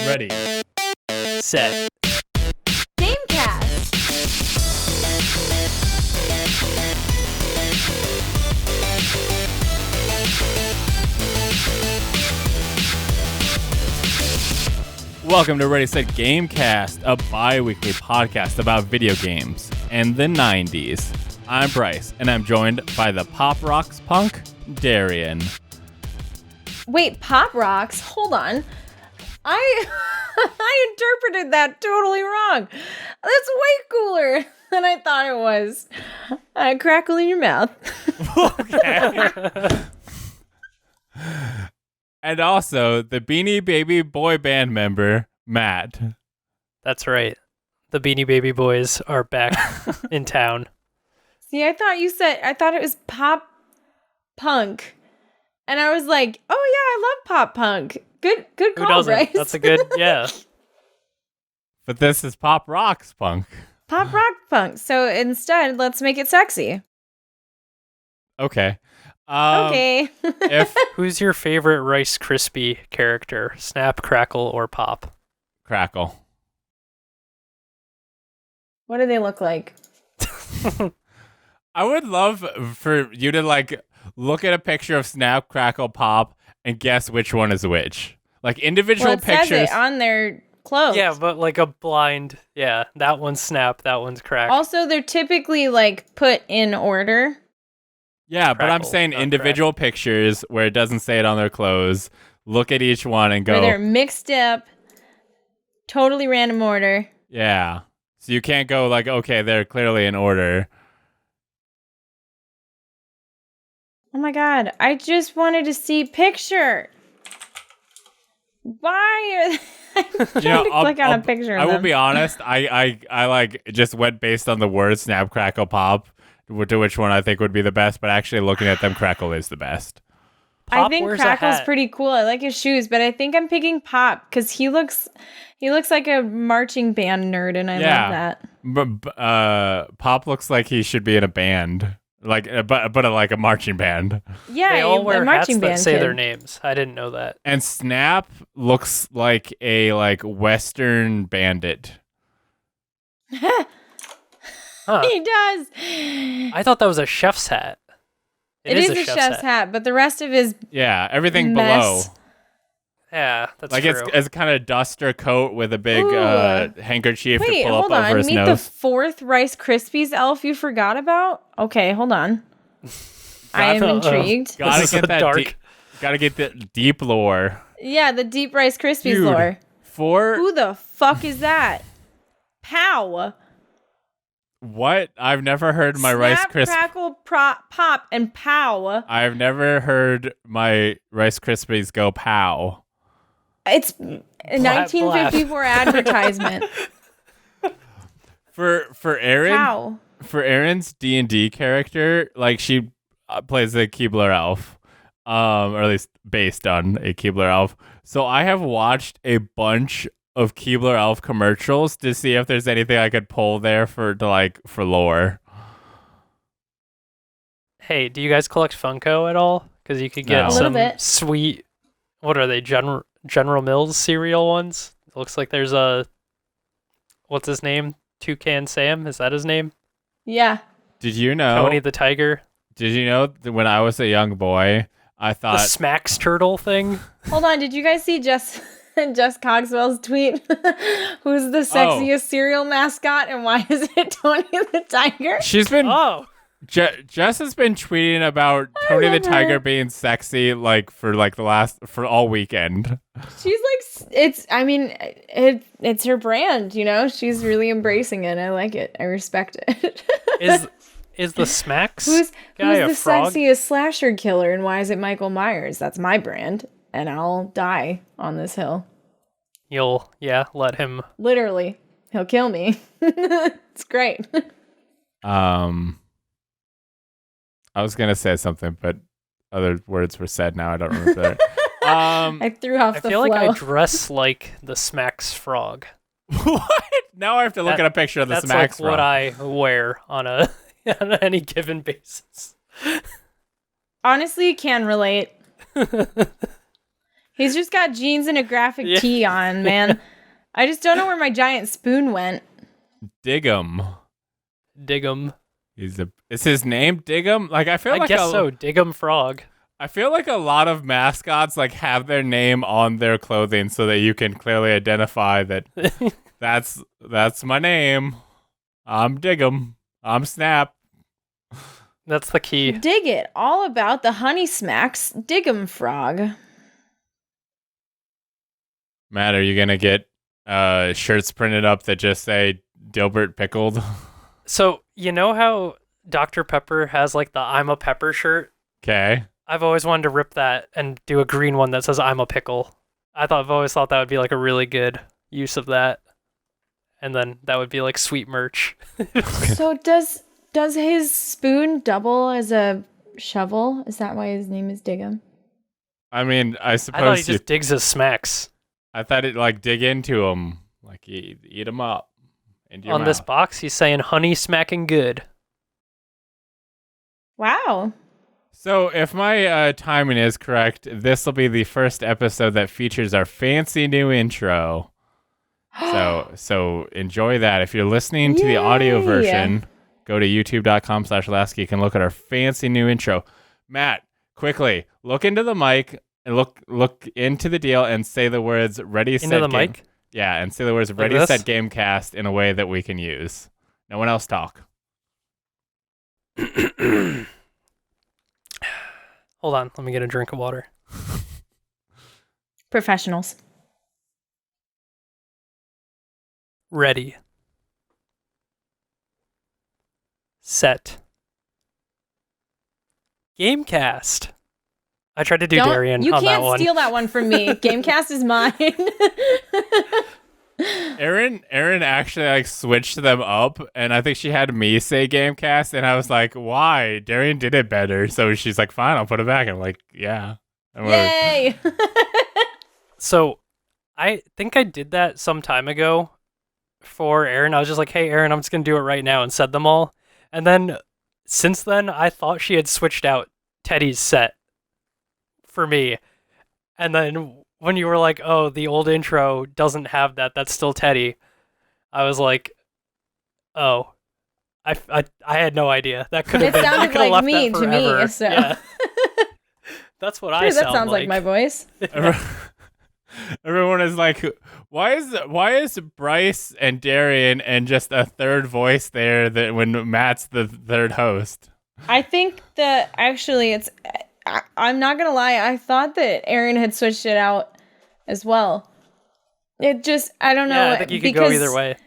Ready. Set. Gamecast. Welcome to Ready Set Gamecast, a bi-weekly podcast about video games and the 90s. I'm Bryce, and I'm joined by the Pop Rocks punk, Darian. Wait, Pop Rocks? Hold on. I interpreted that totally wrong. That's way cooler than I thought it was. Crackle in your mouth. Okay. And also, the Beanie Baby boy band member, Matt. That's right. The Beanie Baby Boys are back in town. See, I thought it was pop punk. And I was like, oh yeah, I love pop punk. Good Who call, doesn't? Bryce. That's a good, yeah. But this is Pop Rocks punk. Pop rock punk. So instead, let's make it sexy. Okay. Okay. Who's your favorite Rice Krispie character? Snap, Crackle, or Pop? Crackle. What do they look like? I would love for you to look at a picture of Snap, Crackle, Pop and guess which one is which. Like individual Well, it pictures. says it on their clothes. Yeah, but like a blind, yeah. That one's Snap, that one's Crackle. Also, they're typically put in order. Yeah, but I'm Crackle, saying not individual pictures where it doesn't say it on their clothes. Look at each one and Where go, they're mixed up, totally random order. yeah. So you can't go okay, they're clearly in order. Oh my god, I just wanted to see picture. Why are I trying to click on a picture of I will them. be honest. I just went based on the words Snap, Crackle, Pop to which one I think would be the best. But actually, looking at them, Crackle is the best. Pop I think wears a Crackle's hat. pretty cool. I like his shoes, but I think I'm picking Pop because he looks like a marching band nerd, and I love that. But Pop looks like he should be in a band, but a marching band. Yeah, They all a wear hats marching that band say kid. their names. I didn't know that. And Snap looks like a Western bandit. Huh. He does. I thought that was a chef's hat. It is a chef's hat, but the rest of his Yeah, everything mess. below. Yeah, that's Like true. it's kind of duster coat with a big Ooh. handkerchief Wait, to pull hold up over on. his Meet the nose. fourth Rice Krispies elf you forgot about? Okay, hold on. I am intrigued. Gotta This is get a that dark- gotta get the deep lore. Yeah, the deep Rice Krispies Dude, lore. For Who the fuck is that? Pow. what? I've never heard my Rice Snap, Krispies. crackle, pop, and pow. I've never heard my Rice Krispies go pow. It's a 1954 advertisement. For Aaron, Pow. for Aaron's D&D character, she plays a Keebler elf, or at least based on a Keebler elf. So I have watched a bunch of Keebler elf commercials to see if there's anything I could pull there for lore. Hey, do you guys collect Funko at all? Because you could get No. A little some bit. sweet, what are they, General Mills cereal ones? It looks like there's what's his name? Toucan Sam? Is that his name? Yeah. Did you know? Tony the Tiger? Did you know that when I was a young boy, I The thought Smacks Turtle thing? Hold on. Did you guys see Jess Cogswell's tweet? Who's the sexiest cereal mascot and why is it Tony the Tiger? she's been Oh! Jess has been tweeting about Tony the love Tiger her. being sexy for all weekend. She's it's her brand, you know? She's really embracing it. I like it. I respect it. Is the Smacks Who's guy the a frog? sexiest slasher killer and why is it Michael Myers? That's my brand and I'll die on this hill. You'll, let him. Literally. He'll kill me. It's great. I was gonna say something, but other words were said. Now I don't remember it. I threw off I the feel flow. like I dress like the Smacks frog. What? Now I have to look at a picture of the That's Smacks like what frog. I wear on on any given basis. Honestly, can relate. He's just got jeans and a graphic Yeah. tee on, man. I just don't know where my giant spoon went. Diggum. Dig'em. Is his name Diggum? Like I guess so. Dig'em Frog. I feel like a lot of mascots like have their name on their clothing so that you can clearly identify that that's my name. I'm Diggum. I'm Snap. That's the key. Dig it. All about the Honey Smacks Dig'em Frog. Matt, are you gonna get shirts printed up that just say Dilbert Pickled? So, you know how Dr. Pepper has like the I'm a Pepper shirt? Okay. I've always wanted to rip that and do a green one that says I'm a Pickle. I've always thought that would be like a really good use of that. And then that would be like sweet merch. So does his spoon double as a shovel? Is that why his name is Dig'em? I mean, I I suppose thought he just digs his smacks. I thought it like dig into them, like eat them up. Into your On this mouth. box, he's saying honey smacking good. Wow. So, if my timing is correct, this will be the first episode that features our fancy new intro. So enjoy that. If you're listening to the audio Yay. version, go to youtube.com/Lasky. You can look at our fancy new intro. Matt, quickly look into the mic and look into the deal and say the words "ready, set, Into the game." mic? Yeah, and say the words Like "ready, this? set, Gamecast" in a way that we can use. No one else talk. Hold on, let me get a drink of water. Professionals. Ready. Set. Gamecast. I tried to do Darian You on that can't one. steal that one from me. Gamecast is mine. Erin actually like switched them up, and I think she had me say Gamecast, and I was like, "Why? Darian did it better." So she's like, "Fine, I'll put it back." I'm like, "Yeah." And we're like, Yay! So, I think I did that some time ago for Erin. I was just like, hey, Erin, I'm just going to do it right now and said them all. And then, since then, I thought she had switched out Teddy's set for me. And then, when you were like, oh, the old intro doesn't have that, that's still Teddy, I was like, oh. I had no idea. That could have It been. sounded You could have like left me that to me, forever. so. Yeah. That's what I Sure, that sound sounds like my voice. everyone is like, "Why is Bryce and Darian and just a third voice there that when Matt's the third host?" I think that actually I'm not going to lie. I thought that Erin had switched it out as well. It just, I don't know. Yeah, I think you could go either way.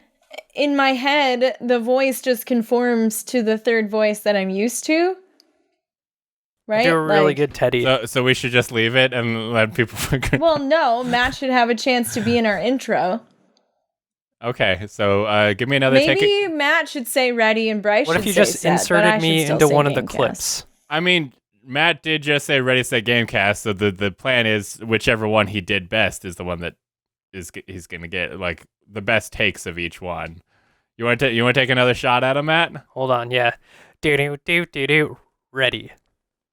In my head, the voice just conforms to the third voice that I'm used to. Right? Do a really Like, good Teddy. So we should just leave it and let people figure. Well, no, Matt should have a chance to be in our intro. Okay, so give me another Maybe take. Matt should say ready and Bryce What should if you say just set, but I inserted should me still into say one of the Gamecast. clips? I mean, Matt did just say "ready, set, Gamecast," so the plan is whichever one he did best is the one that he's gonna get like the best takes of each one. You want to take another shot at him, Matt? Hold on, yeah. Do ready.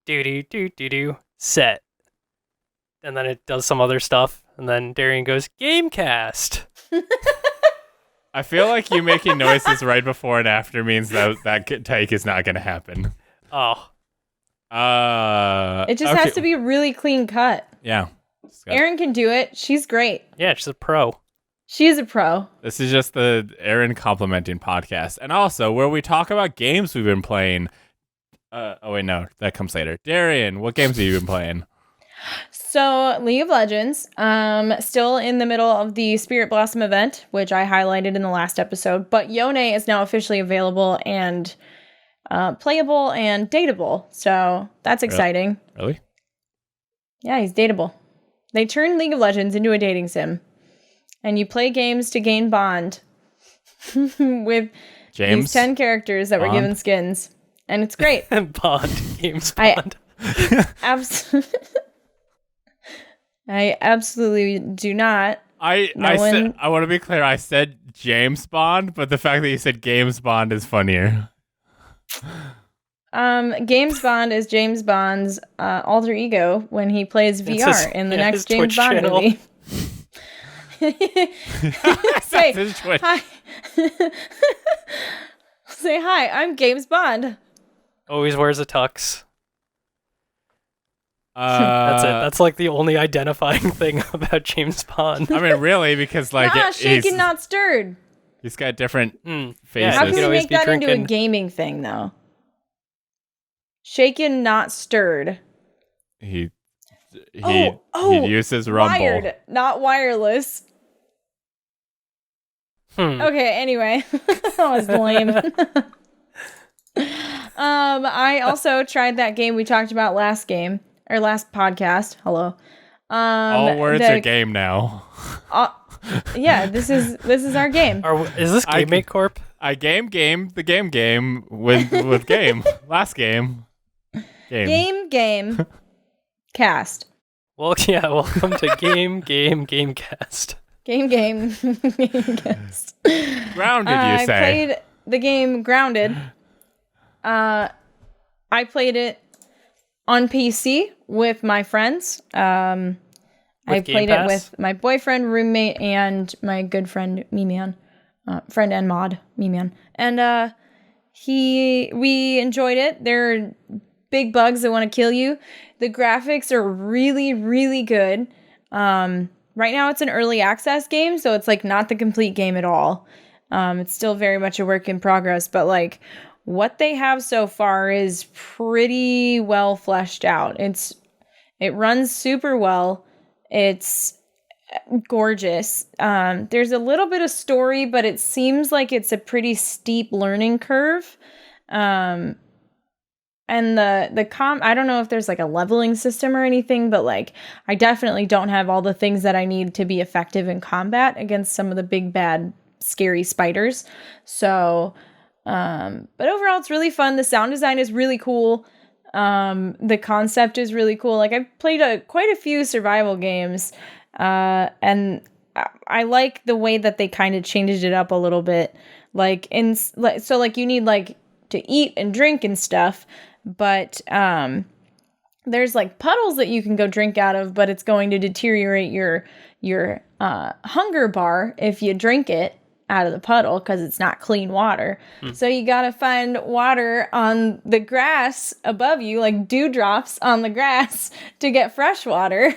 Do set. And then it does some other stuff, and then Darian goes Gamecast. I feel like you making noises right before and after means that take is not gonna happen. Oh, It just okay. has to be a really clean cut. Yeah. Erin can do it. She's great. yeah, she's a pro. She is a pro. This is just the Erin complimenting podcast, and also where we talk about games we've been playing. Oh wait, no, that comes later. Darian, what games have you been playing? So, League of Legends, still in the middle of the Spirit Blossom event, which I highlighted in the last episode, but Yone is now officially available and playable and dateable, so that's exciting. Really? Yeah, he's dateable. They turned League of Legends into a dating sim, and you play games to gain bond with James? these 10 characters that were Bond? given skins, and it's great. Bond. Games I- Bond. I absolutely do not. I want to be clear. I said James Bond, but the fact that you said James Bond is funnier. James Bond is James Bond's alter ego when he plays VR in the next James Twitch Bond channel. movie. Say his Twitch. hi. Say hi. I'm James Bond. Always wears a tux. That's That's it. That's like the only identifying thing about James Bond. I mean, really, because like shaken, not stirred. he's got different Yeah, faces. How he can could we always make be that into a drinking. gaming thing, though? Shaken, not stirred. He Oh, uses Rumble. Wired, not wireless. Okay, anyway. That was lame. I also tried that game we talked about last podcast. Hello. All words are game now. Yeah, this is our game. Is this GameMate Corp? I game the game with game. Last game. Game. Cast. Well, yeah, welcome to Gamecast. Gamecast. Grounded, you say? I played the game Grounded. I played it on PC with my friends. I played it with my boyfriend, roommate, and my good friend, Me-Man. Friend and mod, Me-Man. And we enjoyed it. There are big bugs that want to kill you. The graphics are really, really good. Right now it's an early access game, so it's like not the complete game at all. It's still very much a work in progress, but like what they have so far is pretty well fleshed out. It runs super well. It's gorgeous. There's a little bit of story, but it seems like it's a pretty steep learning curve. And I don't know if there's like a leveling system or anything, but like I definitely don't have all the things that I need to be effective in combat against some of the big bad scary spiders. So, but overall it's really fun. The sound design is really cool. The concept is really cool. Like I've played quite a few survival games, and I like the way that they kind of changed it up a little bit. Like so like you need like to eat and drink and stuff, but there's like puddles that you can go drink out of, but it's going to deteriorate your hunger bar if you drink it out of the puddle because it's not clean water. So you gotta find water on the grass above you, like dewdrops on the grass, to get fresh water.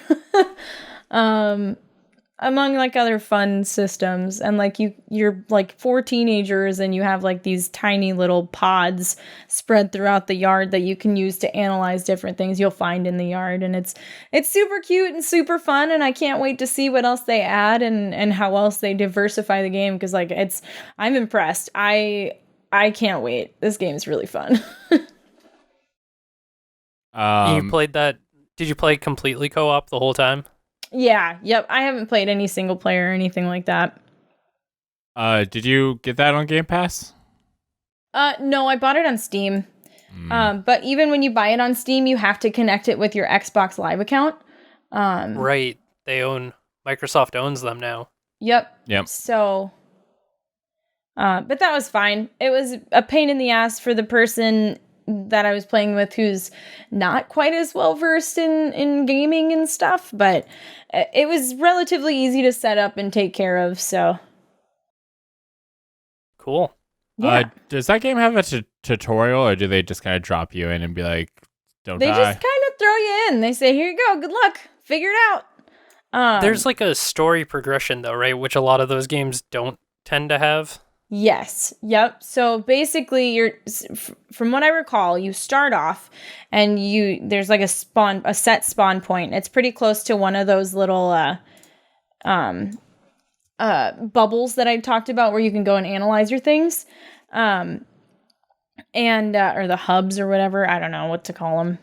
Among like other fun systems. And like you're like 4 teenagers and you have like these tiny little pods spread throughout the yard that you can use to analyze different things you'll find in the yard. And it's super cute and super fun, and I can't wait to see what else they add and how else they diversify the game, because like I'm impressed. I can't wait. This game is really fun. You played that? Did you play completely co-op the whole time? Yeah, yep. I haven't played any single player or anything like that. Did you get that on Game Pass? No, I bought it on Steam. But even when you buy it on Steam, you have to connect it with your Xbox Live account. Right. Microsoft owns them now. Yep. Yep. So, but that was fine. It was a pain in the ass for the person that I was playing with who's not quite as well versed in gaming and stuff, but it was relatively easy to set up and take care of, so. Cool. Yeah. Does that game have a tutorial, or do they just kind of drop you in and be like, don't They die? just kind of throw you in. They say, here you go, good luck, figure it out. There's like a story progression though, right? Which a lot of those games don't tend to have. Yes. Yep. So basically from what I recall, you start off and there's like a set spawn point. It's pretty close to one of those little bubbles that I talked about where you can go and analyze your things. Or the hubs or whatever. I don't know what to call them.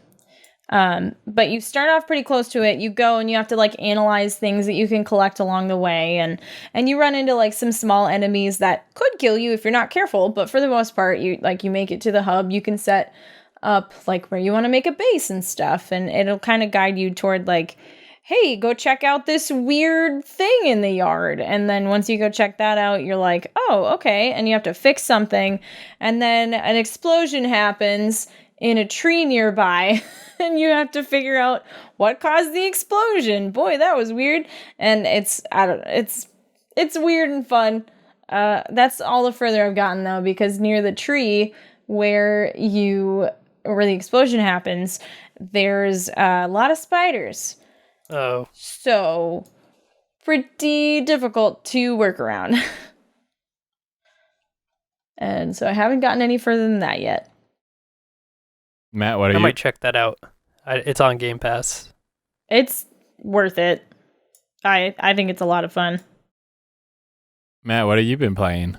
But you start off pretty close to it. You go and you have to like analyze things that you can collect along the way, and you run into like some small enemies that could kill you if you're not careful, but for the most part you make it to the hub. You can set up like where you want to make a base and stuff, and it'll kind of guide you toward like, hey, go check out this weird thing in the yard. And then once you go check that out, you're like, oh, okay. And you have to fix something. And then an explosion happens in a tree nearby and you have to figure out what caused the explosion. Boy, that was weird. And it's weird and fun. That's all the further I've gotten though, because near the tree where the explosion happens, there's a lot of spiders. Oh. So pretty difficult to work around. And so I haven't gotten any further than that yet. Matt, what are I you? might check that out. It's on Game Pass. It's worth it. I think it's a lot of fun. Matt, what have you been playing?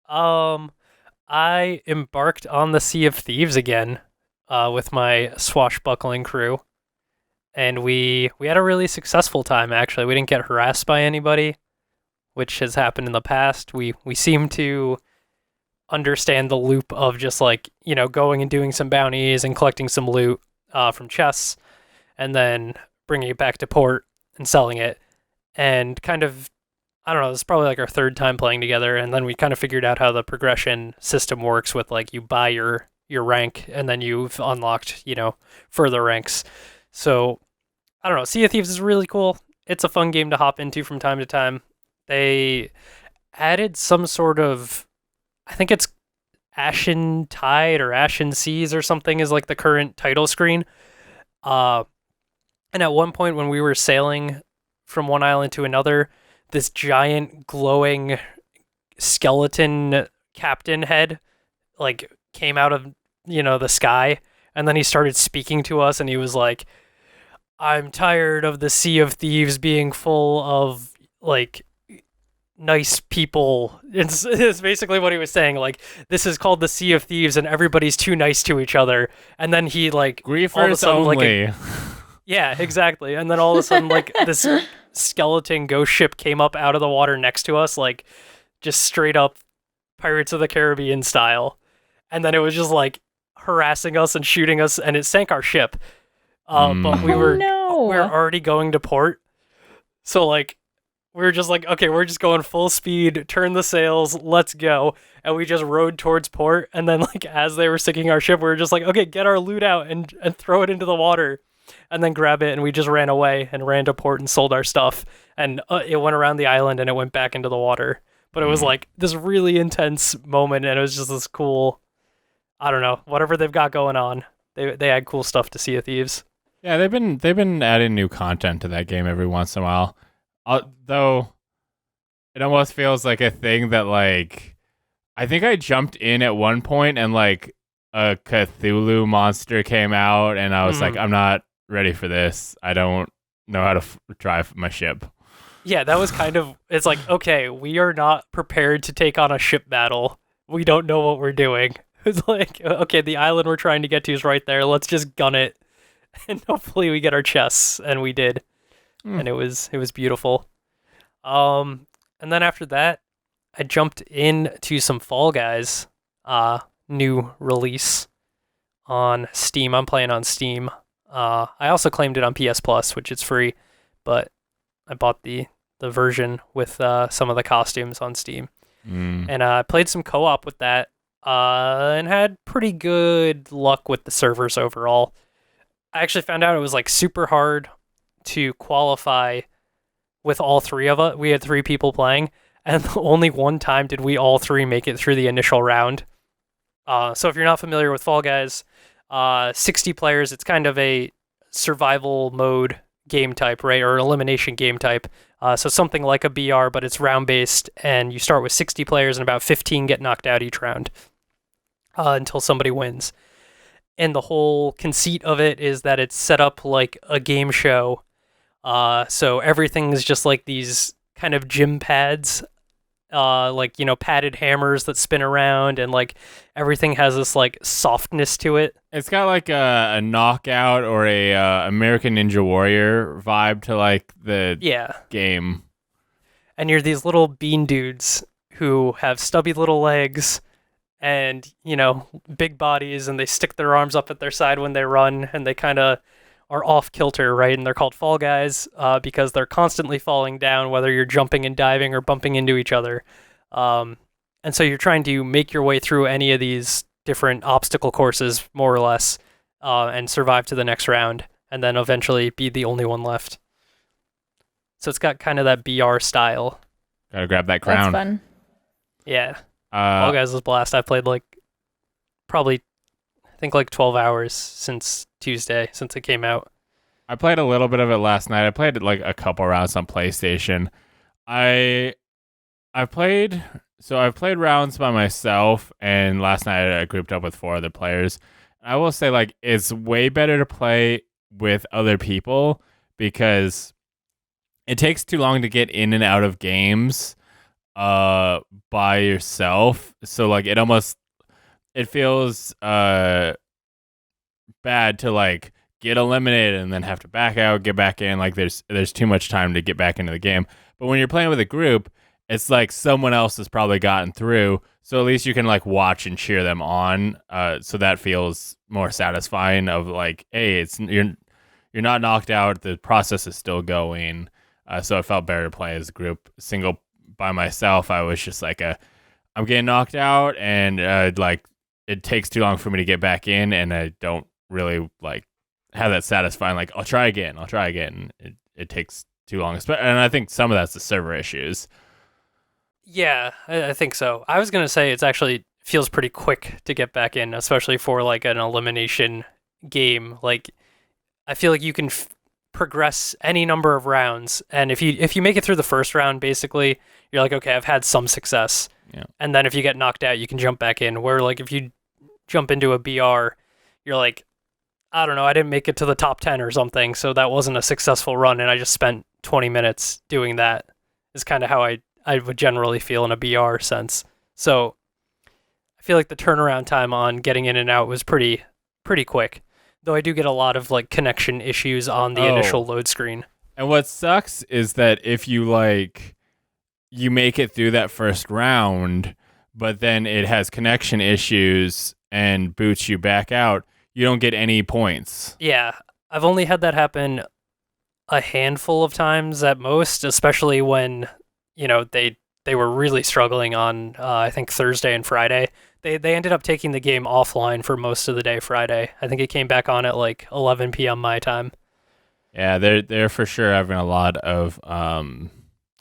I embarked on the Sea of Thieves again, with my swashbuckling crew, and we had a really successful time. Actually, we didn't get harassed by anybody, which has happened in the past. We seem to understand the loop of just like, going and doing some bounties and collecting some loot from chests, and then bringing it back to port and selling it, and kind of, I don't know, this is probably like our third time playing together, and then we kind of figured out how the progression system works with like you buy your rank and then you've unlocked, further ranks. So I don't know, Sea of Thieves is really cool. It's a fun game to hop into from time to time. They added some sort of, I think it's Ashen Tide or Ashen Seas or something is like the current title screen. And at one point when we were sailing from one island to another, this giant glowing skeleton captain head like came out of, the sky, and then he started speaking to us and he was like, "I'm tired of the Sea of Thieves being full of like nice people." It's basically what he was saying, like, this is called the Sea of Thieves and everybody's too nice to each other. And then he like Griefers all of a sudden, only. yeah, exactly. And then all of a sudden, like, this skeleton ghost ship came up out of the water next to us, like, just straight up Pirates of the Caribbean style. And then it was just, like, harassing us and shooting us, and it sank our ship. But we were already going to port. So, like, we were just like, okay, we're just going full speed, turn the sails, let's go. And we just rowed towards port. And then, like, as they were sinking our ship, we were just like, okay, get our loot out and throw it into the water. And then grab it, and we just ran away and ran to port and sold our stuff. And it went around the island, and it went back into the water. But it was like this really intense moment, and it was just this cool, I don't know, whatever they've got going on. They add cool stuff to Sea of Thieves. Yeah, they've been adding new content to that game every once in a while. Though it almost feels like a thing that, like, I think I jumped in at one point and like a Cthulhu monster came out, and I was like, I'm not ready for this. I don't know how to drive my ship. Yeah, that was kind of, it's like, okay, we are not prepared to take on a ship battle. We don't know what we're doing. It's like, okay, the island we're trying to get to is right there. Let's just gun it. And hopefully we get our chests, and we did. And it was beautiful. And then after that, I jumped into some Fall Guys, new release on Steam. I'm playing on Steam. I also claimed it on PS Plus, which is free, but I bought the version with some of the costumes on Steam. And I played some co-op with that, and had pretty good luck with the servers overall. I actually found out it was like super hard to qualify with all three of us. We had 3 people playing, and only one time did we all 3 make it through the initial round. So if you're not familiar with Fall Guys, 60 players, it's kind of a survival mode game type, right? Or elimination game type. So something like a BR, but it's round-based, and you start with 60 players, and about 15 get knocked out each round until somebody wins. And the whole conceit of it is that it's set up like a game show. So everything is just like these kind of gym pads, like, padded hammers that spin around, and like everything has this like softness to it. It's got like a knockout or a American Ninja Warrior vibe to like the game. And you're these little bean dudes who have stubby little legs and, big bodies, and they stick their arms up at their side when they run, and they kind of are off kilter, right? And they're called Fall Guys because they're constantly falling down, whether you're jumping and diving or bumping into each other. And so you're trying to make your way through any of these different obstacle courses, more or less, and survive to the next round, and then eventually be the only one left. So it's got kind of that BR style. Gotta grab that That's crown. fun. Yeah. Fall Guys was a blast. I played probably, I think 12 hours since Tuesday, since it came out. I played a little bit of it last night. I played a couple rounds on PlayStation. I've played rounds by myself, and last night I grouped up with 4 other players. I will say it's way better to play with other people because it takes too long to get in and out of games by yourself. So it feels bad to get eliminated and then have to back out, get back in. There's too much time to get back into the game. But when you're playing with a group, it's someone else has probably gotten through, so at least you can watch and cheer them on. So that feels more satisfying. Of hey, you're not knocked out. The process is still going. So it felt better to play as a group. Single by myself, I was just I'm getting knocked out, and it takes too long for me to get back in, and I don't really have that satisfying. I'll try again. It takes too long, and I think some of that's the server issues. Yeah, I think so. I was going to say it's actually feels pretty quick to get back in, especially for an elimination game. I feel like you can progress any number of rounds, and if you make it through the first round, basically, you're okay, I've had some success. Yeah. And then if you get knocked out, you can jump back in. Where if you jump into a BR, you're I don't know, I didn't make it to the top 10 or something, so that wasn't a successful run, and I just spent 20 minutes doing that. Is kind of how I would generally feel in a BR sense. So I feel like the turnaround time on getting in and out was pretty quick. Though I do get a lot of connection issues on the initial load screen. And what sucks is that if you you make it through that first round, but then it has connection issues and boots you back out, you don't get any points. Yeah, I've only had that happen a handful of times at most, especially when they were really struggling on I think Thursday and Friday. They ended up taking the game offline for most of the day Friday. I think it came back on at 11 p.m. my time. Yeah, they're for sure having a lot of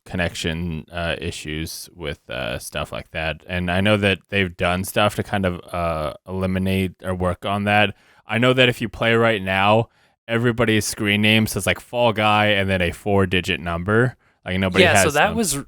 connection issues with stuff like that. And I know that they've done stuff to kind of eliminate or work on that. I know that if you play right now, everybody's screen name says Fall Guy and then a 4-digit number. Nobody has. Yeah, so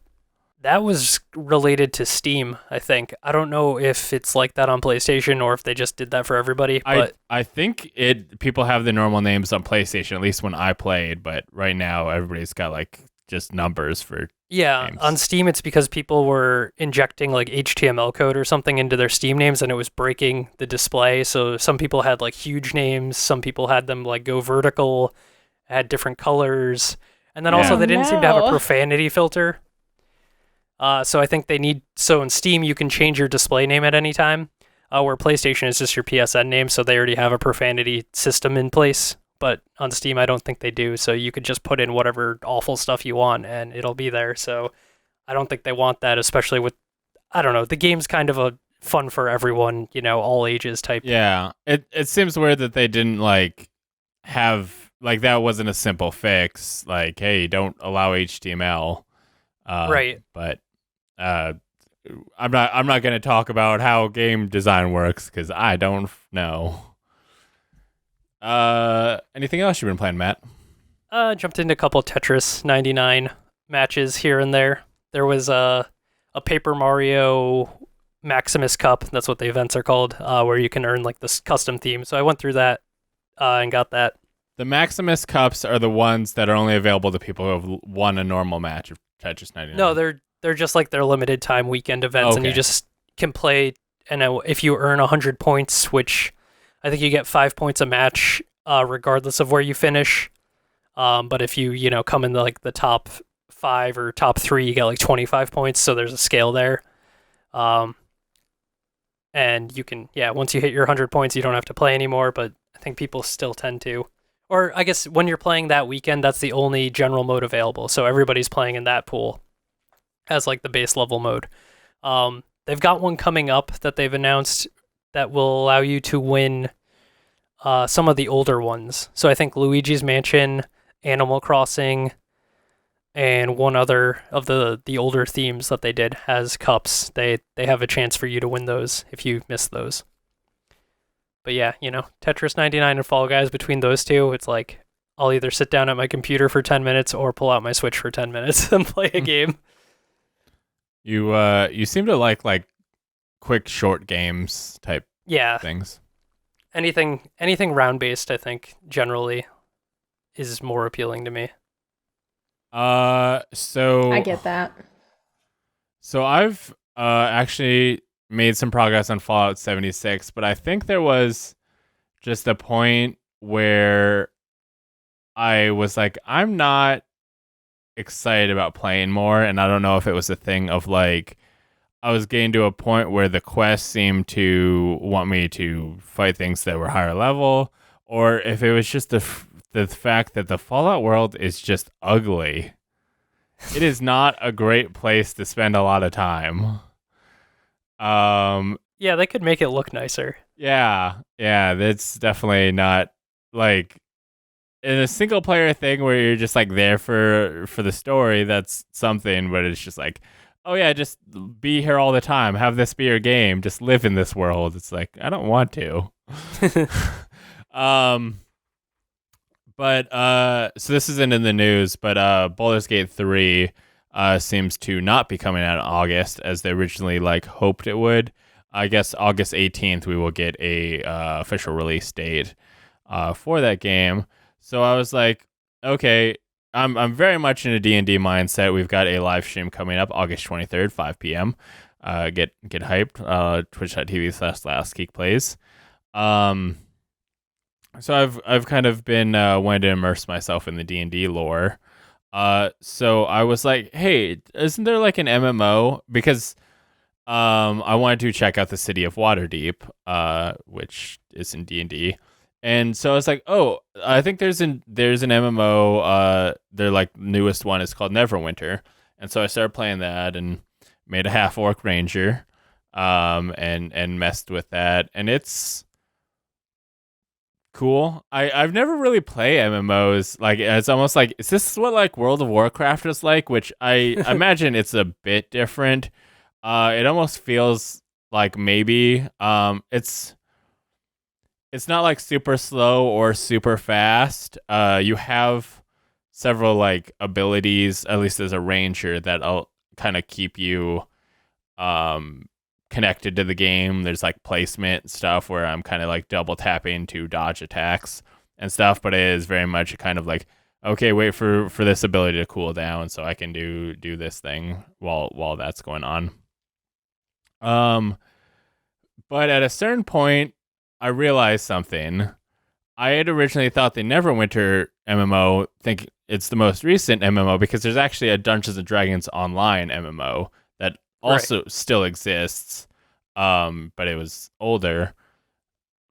that was related to Steam, I think. I don't know if it's like that on PlayStation or if they just did that for everybody. But I think people have the normal names on PlayStation, at least when I played. But right now, everybody's got just numbers for games. On Steam, it's because people were injecting HTML code or something into their Steam names, and it was breaking the display. So some people had huge names, some people had them go vertical, had different colors, and then also they didn't seem to have a profanity filter. So I think in Steam you can change your display name at any time, where PlayStation is just your PSN name, so they already have a profanity system in place. But on Steam, I don't think they do, so you could just put in whatever awful stuff you want, and it'll be there. So I don't think they want that, especially with, I don't know, the game's kind of a fun for everyone, all ages type. Yeah, it seems weird that they didn't have that wasn't a simple fix. Hey, don't allow HTML. Right. But I'm not going to talk about how game design works because I don't know. Anything else you've been playing, Matt? Jumped into a couple Tetris 99 matches here and there. There was a Paper Mario Maximus Cup, that's what the events are called, where you can earn this custom theme. So I went through that and got that. The Maximus Cups are the ones that are only available to people who have won a normal match of Tetris 99. No, they're just their limited time weekend events, and you just can play. And if you earn 100 points, which I think you get 5 points a match, regardless of where you finish. But if you come in the top 5 or top 3, you get 25 points. So there's a scale there. And you can once you hit your 100 points, you don't have to play anymore. But I think people still tend to. Or I guess when you're playing that weekend, that's the only general mode available. So everybody's playing in that pool as the base level mode. They've got one coming up that they've announced that will allow you to win some of the older ones. So I think Luigi's Mansion, Animal Crossing, and one other of the older themes that they did has cups. They have a chance for you to win those if you miss those. But yeah, Tetris 99 and Fall Guys, between those two, it's like I'll either sit down at my computer for 10 minutes or pull out my Switch for 10 minutes and play a game. You seem to like quick short games type things. Anything round based, I think generally is more appealing to me. So I get that. So I've actually made some progress on Fallout 76, but I think there was just a point where I was like, I'm not excited about playing more, and I don't know if it was a thing of like I was getting to a point where the quest seemed to want me to fight things that were higher level, or if it was just the fact that the Fallout world is just ugly. It is not a great place to spend a lot of time. Yeah, they could make it look nicer. Yeah, that's definitely not like in a single player thing where you're just like there for the story. That's something, but it's just like, oh yeah, just be here all the time. Have this be your game. Just live in this world. It's like I don't want to. But so this isn't in the news, but Baldur's Gate 3 seems to not be coming out in August as they originally hoped it would. I guess August 18th we will get a official release date for that game. So I was like, okay, I'm very much in a D&D mindset. We've got a live stream coming up August 23rd, 5 p.m. Get hyped. Twitch.tv/LastGeekPlays. So I've kind of been wanting to immerse myself in the D&D lore. So I was like, hey, isn't there like an MMO? Because I wanted to check out the City of Waterdeep, which is in D&D. And so I was like, oh, I think there's an MMO. Their newest one is called Neverwinter. And so I started playing that and made a half-orc ranger, and messed with that. And it's cool. I've never really played MMOs. It's almost like, is this what World of Warcraft is like? Which I imagine it's a bit different. It almost feels like maybe it's not super slow or super fast. You have several abilities, at least as a ranger, that'll kind of keep you connected to the game. There's placement stuff where I'm kind of double tapping to dodge attacks and stuff, but it is very much kind of okay, wait for this ability to cool down so I can do this thing while that's going on. But at a certain point I realized something. I had originally thought the Neverwinter MMO, think it's the most recent MMO, because there's actually a Dungeons and Dragons Online MMO that also still exists, but it was older.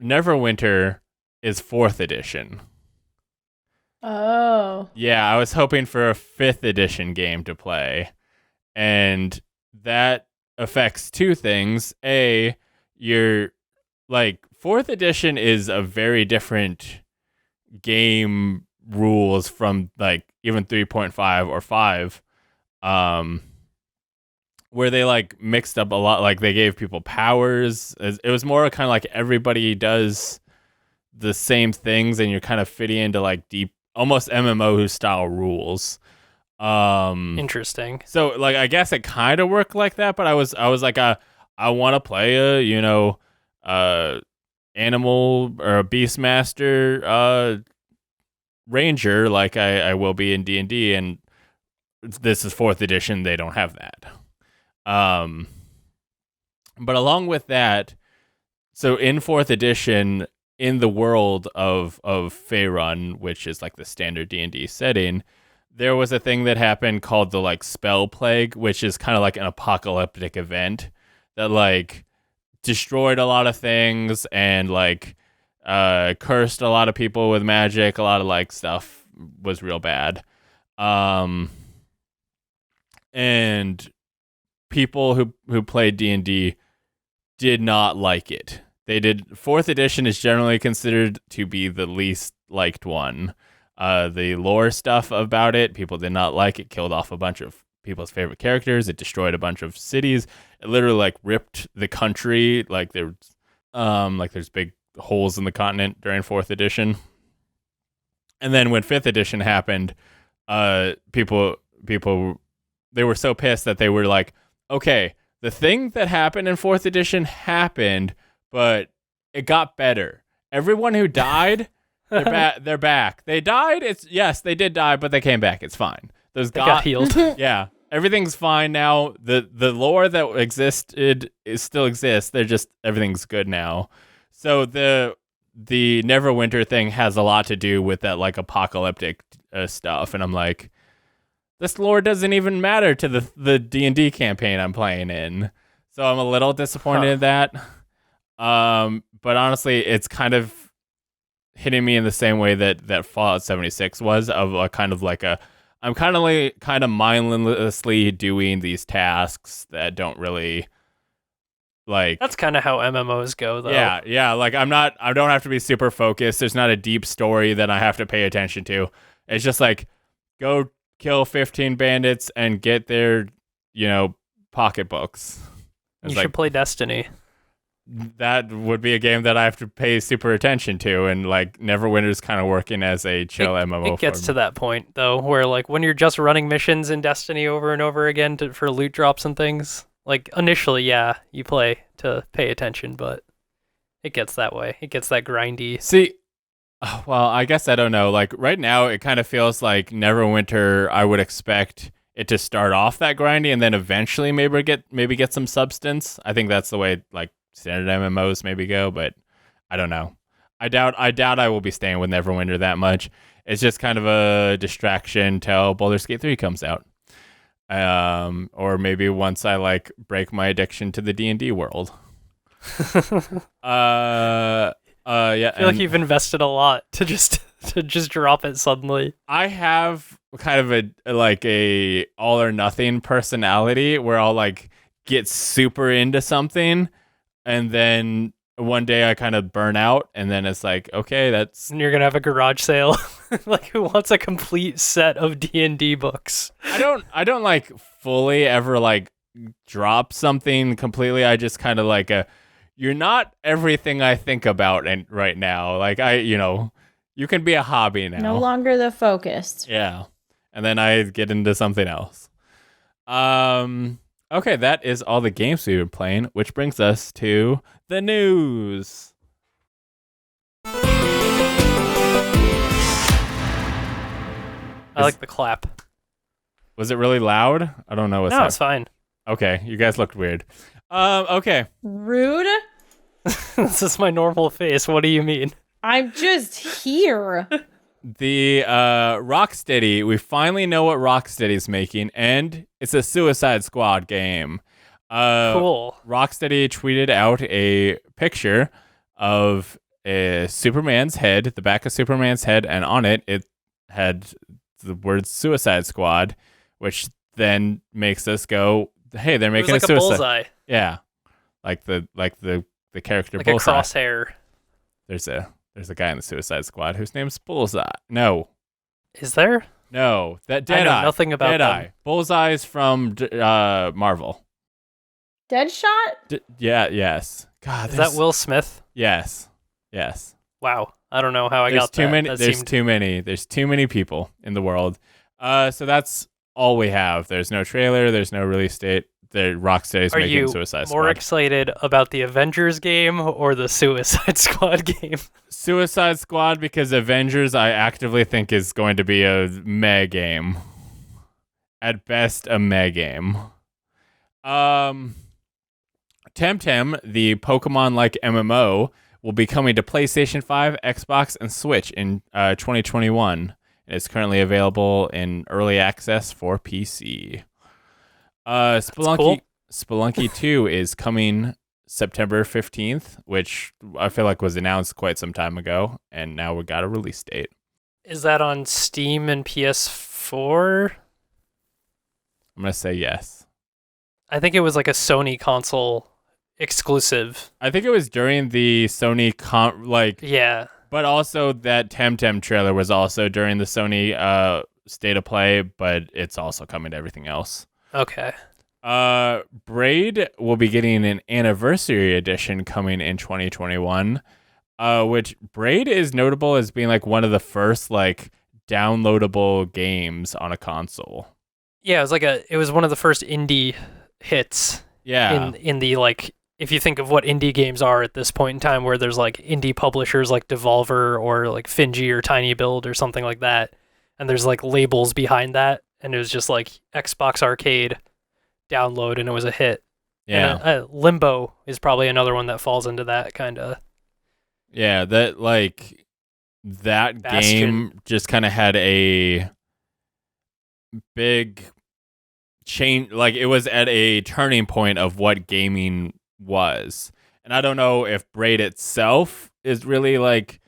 Neverwinter is 4th edition. Oh. Yeah, I was hoping for a 5th edition game to play, and that affects two things. A, you're 4th edition is a very different game rules from even 3.5 or 5, where they mixed up a lot. They gave people powers. It was more kind of everybody does the same things and you're kind of fitting into deep, almost MMO style rules. Interesting. So I guess it kind of worked like that, but I was like, I want to play a animal or a beastmaster ranger like I will be in D&D, and this is 4th edition. They don't have that. But along with that, so in 4th edition, in the world of Faerun, which is the standard D&D setting, there was a thing that happened called the spell plague, which is kind of an apocalyptic event that destroyed a lot of things and cursed a lot of people with magic. A lot of stuff was real bad. And people who played D&D did not like it. they did 4th edition is generally considered to be the least liked one. The lore stuff about it, people did not like it. Killed off a bunch of people's favorite characters. It destroyed a bunch of cities. It literally like ripped the country. Like there's big holes in the continent during 4th edition. And then when 5th edition happened, people they were so pissed that they were like, okay, the thing that happened in 4th edition happened, but it got better. Everyone who died, they're back. They died. Yes, they did die, but they came back. It's fine. They got healed. Yeah, everything's fine now. The lore that existed still exists. Everything's good now. So the Neverwinter thing has a lot to do with that like apocalyptic stuff, and I'm like, this lore doesn't even matter to the D&D campaign I'm playing in. So I'm a little disappointed in that. But honestly, it's kind of hitting me in the same way that Fallout 76 was, of a kind of like I'm kind of mindlessly doing these tasks that don't really like. That's kind of how MMOs go, though. Yeah. Like I don't have to be super focused. There's not a deep story that I have to pay attention to. It's just like, go kill 15 bandits and get their, pocketbooks. You should play Destiny. That would be a game that I have to pay super attention to, and like Neverwinter's kind of working as a chill MMO. It gets to that point though, where like when you're just running missions in Destiny over and over again for loot drops and things, like initially, yeah, you play to pay attention, but it gets that way. It gets that grindy. See, well, I guess I don't know. Like right now, it kind of feels like Neverwinter. I would expect it to start off that grindy, and then eventually maybe get some substance. I think that's the way like standard MMOs maybe go, but I don't know. I doubt I will be staying with Neverwinter that much. It's just kind of a distraction till Baldur's Gate 3 comes out. Or maybe once I like break my addiction to the D&D world. Yeah. I feel like you've invested a lot to just drop it suddenly. I have kind of a all or nothing personality where I'll like get super into something, and then one day I kind of burn out, and then it's like, okay, and you're gonna have a garage sale. Like, who wants a complete set of D&D books? I don't like fully ever like drop something completely. I just kind of like you're not everything I think about right now. Like you can be a hobby now. No longer the focus. Yeah. And then I get into something else. Okay, that is all the games we've been playing, which brings us to the news. I like the clap. Was it really loud? I don't know what's No, it's fine. Okay, you guys looked weird. Okay. Rude? This is my normal face. What do you mean? I'm just here. The Rocksteady, we finally know what Rocksteady's making, and it's a Suicide Squad game. Cool. Rocksteady tweeted out a picture of Superman's head, the back of Superman's head, and on it had the words Suicide Squad, which then makes us go, hey, they're making like a Suicide. Bullseye. Yeah, like the character like Bullseye. A crosshair. There's a guy in the Suicide Squad whose name's Bullseye. No. Is there? No. That I know Deadeye. nothing about Deadeye. them. Bullseye's from Marvel. Deadshot? Yeah, yes. God, is that Will Smith? Yes. Wow. I don't know how I got that. There's too many people in the world. So that's all we have. There's no trailer. There's no release date. The Rocksteady's making Suicide Squad. Are you more excited about the Avengers game or the Suicide Squad game? Suicide Squad, because Avengers I actively think is going to be a meh game. At best, a meh game. Temtem, the Pokemon-like MMO, will be coming to PlayStation 5, Xbox, and Switch in 2021. It's currently available in early access for PC. Spelunky 2 is coming September 15th, which I feel like was announced quite some time ago, and now we got a release date. Is that on Steam and PS4? I'm going to say yes. I think it was like a Sony console exclusive. I think it was during the Sony Yeah. but also that Temtem trailer was also during the Sony State of Play, but it's also coming to everything else. Okay. Braid will be getting an anniversary edition coming in 2021. Which Braid is notable as being like one of the first like downloadable games on a console. Yeah, it was one of the first indie hits. Yeah. In the like, if you think of what indie games are at this point in time, where there's like indie publishers like Devolver or like Finji or Tiny Build or something like that, and there's like labels behind that, and it was just like Xbox Arcade download, and it was a hit. Yeah. And, Limbo is probably another one that falls into that kind of. Yeah, that like that Bastion. game just kind of had a big change. Like it was at a turning point of what gaming was. And I don't know if Braid itself is really like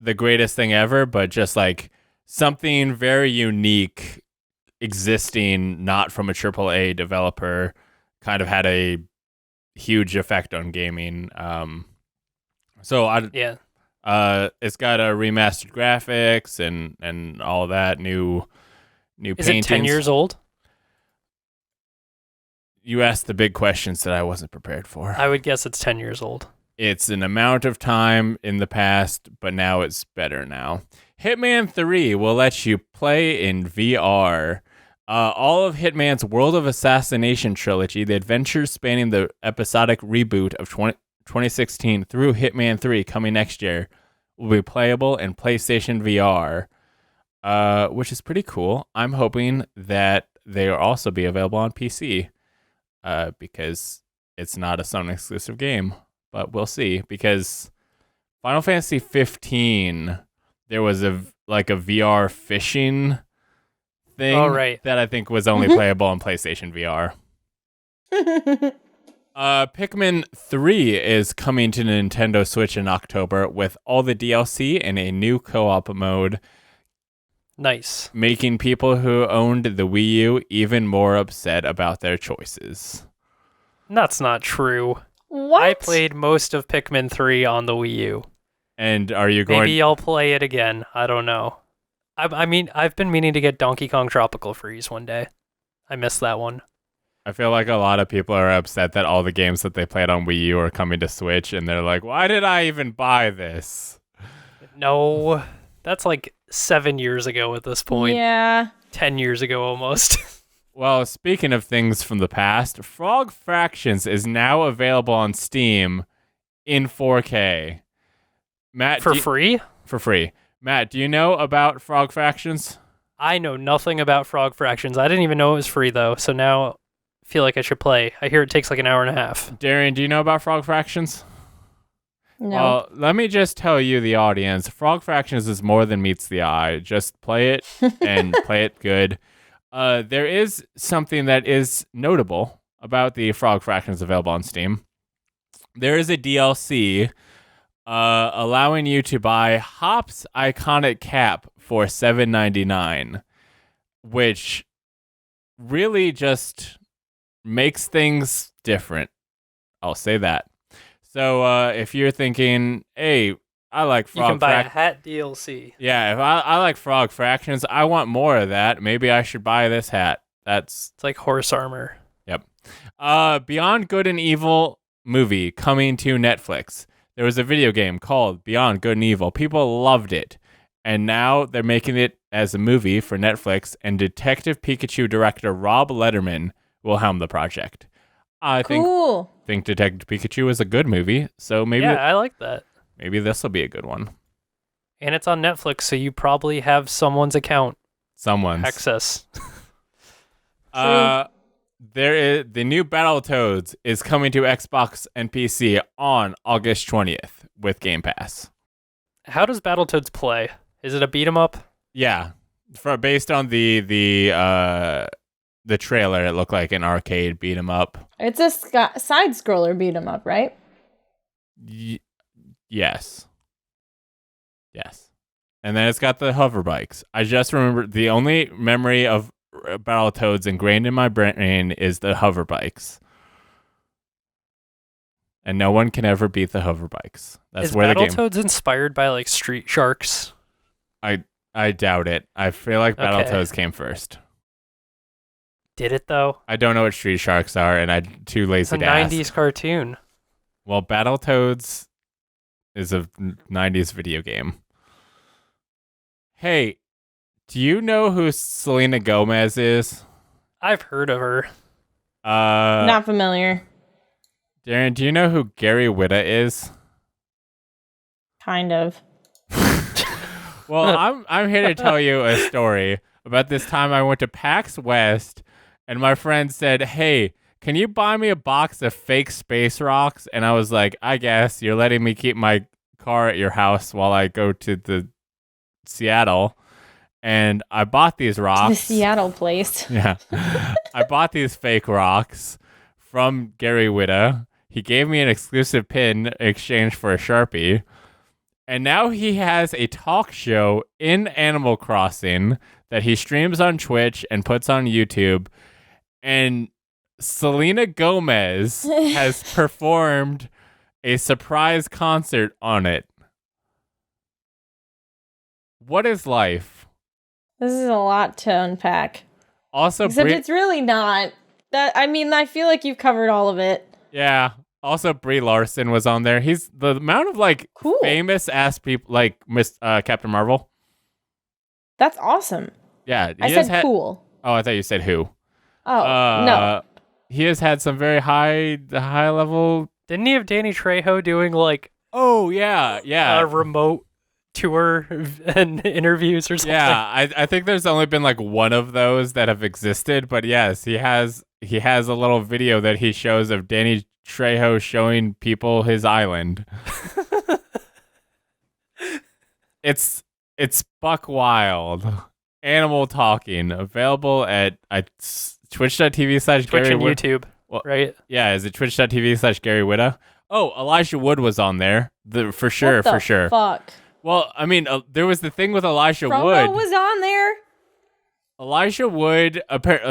the greatest thing ever, but just like something very unique existing not from a AAA developer kind of had a huge effect on gaming. It's got a remastered graphics and all that new Is paintings. it 10 years old? You asked the big questions that I wasn't prepared for. I would guess it's 10 years old. It's an amount of time in the past, but now it's better now. Hitman 3 will let you play in VR. All of Hitman's World of Assassination trilogy, the adventures spanning the episodic reboot of 2016 through Hitman 3 coming next year, will be playable in PlayStation VR, which is pretty cool. I'm hoping that they will also be available on PC, because it's not a Sony exclusive game, but we'll see. Because Final Fantasy 15, there was a VR fishing thing that I think was only playable on PlayStation VR. Pikmin 3 is coming to Nintendo Switch in October with all the DLC and a new co-op mode. Nice. Making people who owned the Wii U even more upset about their choices. That's not true. What? I played most of Pikmin 3 on the Wii U. And are you going... Maybe I'll play it again. I don't know. I mean, I've been meaning to get Donkey Kong Tropical Freeze one day. I missed that one. I feel like a lot of people are upset that all the games that they played on Wii U are coming to Switch, and they're like, why did I even buy this? No, that's like 7 years ago at this point. Yeah. 10 years ago almost. Well, speaking of things from the past, Frog Fractions is now available on Steam in 4K. Matt, For free? For free. Matt, do you know about Frog Fractions? I know nothing about Frog Fractions. I didn't even know it was free, though, so now I feel like I should play. I hear it takes like an hour and a half. Darian, do you know about Frog Fractions? No. Well, let me just tell you, the audience, Frog Fractions is more than meets the eye. Just play it and play it good. There is something that is notable about the Frog Fractions available on Steam. There is a DLC allowing you to buy Hop's iconic cap for $7.99, which really just makes things different. I'll say that. So if you're thinking, hey, I like Frog You can buy a hat DLC. Yeah, if I like Frog Fractions, I want more of that. Maybe I should buy this hat. It's like horse armor. Yep. Beyond Good and Evil movie coming to Netflix. There was a video game called Beyond Good and Evil. People loved it. And now they're making it as a movie for Netflix, and Detective Pikachu director Rob Letterman will helm the project. I think Detective Pikachu is a good movie, so maybe I like that. Maybe this will be a good one. And it's on Netflix, so you probably have someone's account. Access. There is the new Battletoads is coming to Xbox and PC on August 20th with Game Pass. How does Battletoads play? Is it a beat 'em up? Yeah, based on the trailer, it looked like an arcade beat 'em up. It's a side scroller beat 'em up, right? Yes. And then it's got the hover bikes. I just remember the only memory of Battletoads ingrained in my brain is the hover bikes. and no one can ever beat the hover bikes. That's Is where the game. Battletoads inspired by like Street Sharks? I doubt it. I feel like Okay. Battletoads came first. Did it though? I don't know what Street Sharks are, and I'm too It's lazy a to ask. 90s cartoon. Well, Battletoads is a 90s video game. Hey, do you know who Selena Gomez is? I've heard of her. Not familiar. Darren, do you know who Gary Whitta is? Kind of. Well, I'm here to tell you a story about this time I went to PAX West, and my friend said, "Hey, can you buy me a box of fake space rocks?" And I was like, "I guess you're letting me keep my car at your house while I go to the Seattle." And I bought these rocks. The Seattle place. Yeah. I bought these fake rocks from Gary Whitta. He gave me an exclusive pin in exchange for a Sharpie. And now he has a talk show in Animal Crossing that he streams on Twitch and puts on YouTube. And Selena Gomez has performed a surprise concert on it. What is life? This is a lot to unpack. Also, Except it's really not. I feel like you've covered all of it. yeah. Also, Brie Larson was on there. He's the amount of like Cool. famous ass people, like Miss Captain Marvel. That's awesome. Yeah, I he has said cool. Oh, I thought you said who. Oh, no. He has had some very high level. Didn't he have Danny Trejo doing like Oh yeah, yeah, a remote tour and interviews or something? yeah. I think there's only been like one of those that have existed, but yes, he has a little video that he shows of Danny Trejo showing people his island. It's buck wild. Animal talking, available at twitch.tv/Gary Twitch and Whitta. YouTube, Well, right? Yeah, is it twitch.tv/Gary Whitta? Oh, Elijah Wood was on there. For sure, What the for sure. fuck? Well, I mean, there was the thing with Elijah Frodo Wood. was on there. Elijah Wood,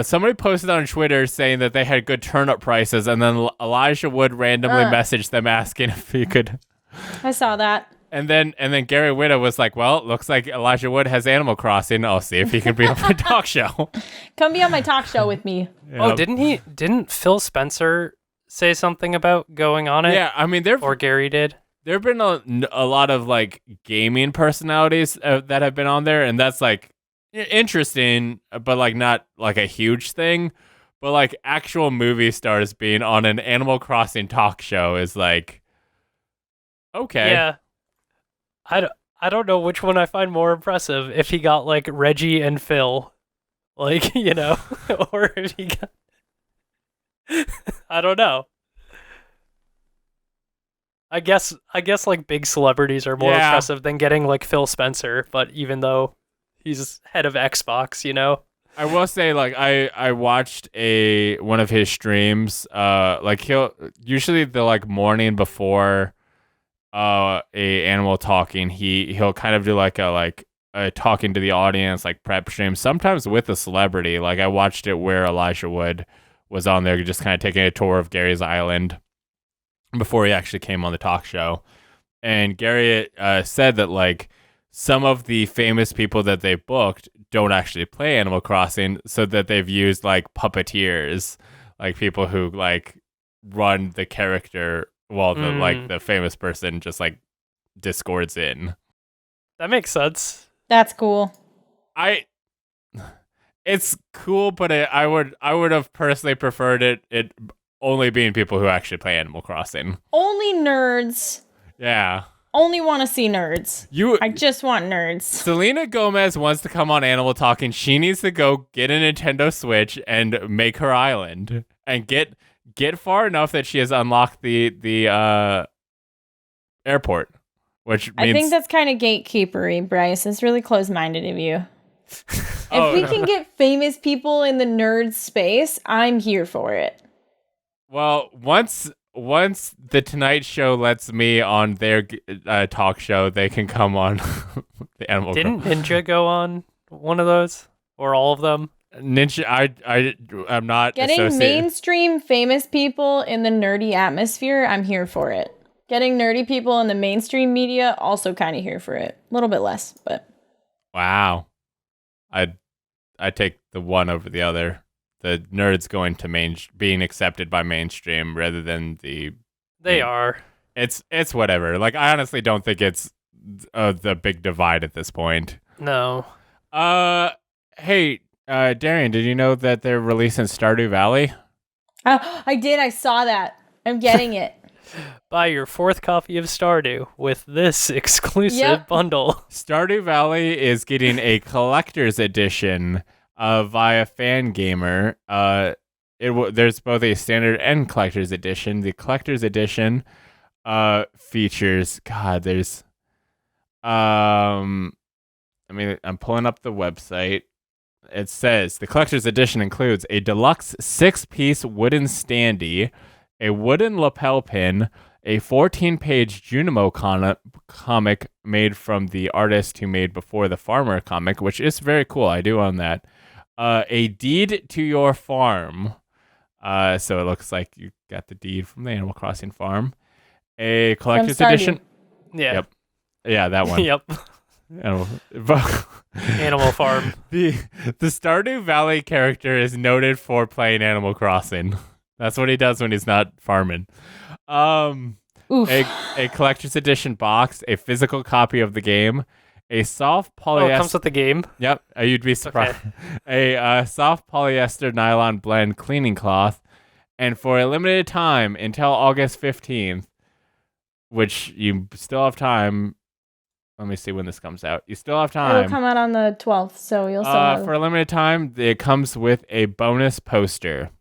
somebody posted on Twitter saying that they had good turnip prices, and then Elijah Wood randomly messaged them asking if he could. I saw that. And then Gary Whitta was like, "Well, it looks like Elijah Wood has Animal Crossing. I'll see if he can be on my talk show." Come be on my talk show with me. Yeah. Oh, didn't Phil Spencer say something about going on it? Yeah, I mean, Or Gary did? There've been a lot of like gaming personalities that have been on there, and that's like interesting, but like not like a huge thing. But like actual movie stars being on an Animal Crossing talk show is like, okay. Yeah. I don't know which one I find more impressive. If he got like Reggie and Phil, like, you know, or if he got I don't know. I guess like big celebrities are more Yeah. impressive than getting like Phil Spencer, but even though he's head of Xbox, you know. I will say, like, I watched one of his streams. Like he'll usually the like morning before a animal talking, he'll kind of do like a talking to the audience, like prep stream, sometimes with a celebrity. Like I watched it where Elijah Wood was on there just kind of taking a tour of Gary's island before he actually came on the talk show. And Gary said that like some of the famous people that they booked don't actually play Animal Crossing, so that they've used like puppeteers, like people who like run the character while the famous person just like discords in. That makes sense. That's cool. It's cool, but I would have personally preferred it only being people who actually play Animal Crossing. Only nerds. Yeah. Only want to see nerds. I just want nerds. Selena Gomez wants to come on Animal Talking. She needs to go get a Nintendo Switch and make her island and get far enough that she has unlocked the airport, which means I think that's kind of gatekeepery, Bryce. It's really close-minded of you. If we can get famous people in the nerd space, I'm here for it. Well, once the Tonight Show lets me on their talk show, they can come on the Animal. Didn't Ninja go on one of those or all of them? Ninja, I'm not Getting associated. mainstream famous people in the nerdy atmosphere, I'm here for it. Getting nerdy people in the mainstream media, also kind of here for it. A little bit less, but. Wow. I take the one over the other. The nerds going to being accepted by mainstream rather than the. They are. It's whatever. Like, I honestly don't think it's the big divide at this point. No. Hey, Darian, did you know that they're releasing Stardew Valley? Oh, I did. I saw that. I'm getting it. Buy your 4th copy of Stardew with this exclusive bundle. Stardew Valley is getting a collector's edition via Fangamer. There's both a standard and collector's edition. The collector's edition features there's I'm pulling up the website. It says the collector's edition includes a deluxe 6-piece wooden standee, a wooden lapel pin, a 14-page Junimo comic made from the artist who made Before the Farmer comic, which is very cool. I do own that. A deed to your farm. So it looks like you got the deed from the Animal Crossing farm. A collector's edition. Yeah. Yep. Yeah, that one. Yep. Animal Farm. The Stardew Valley character is noted for playing Animal Crossing. That's what he does when he's not farming. A collector's edition box, a physical copy of the game, a soft polyester. Oh, it comes with the game? Yep, you'd be surprised. Okay. A soft polyester nylon blend cleaning cloth, and for a limited time until August 15th, which you still have time. Let me see when this comes out. You still have time. It'll come out on the 12th, so you'll still have... For a limited time, it comes with a bonus poster.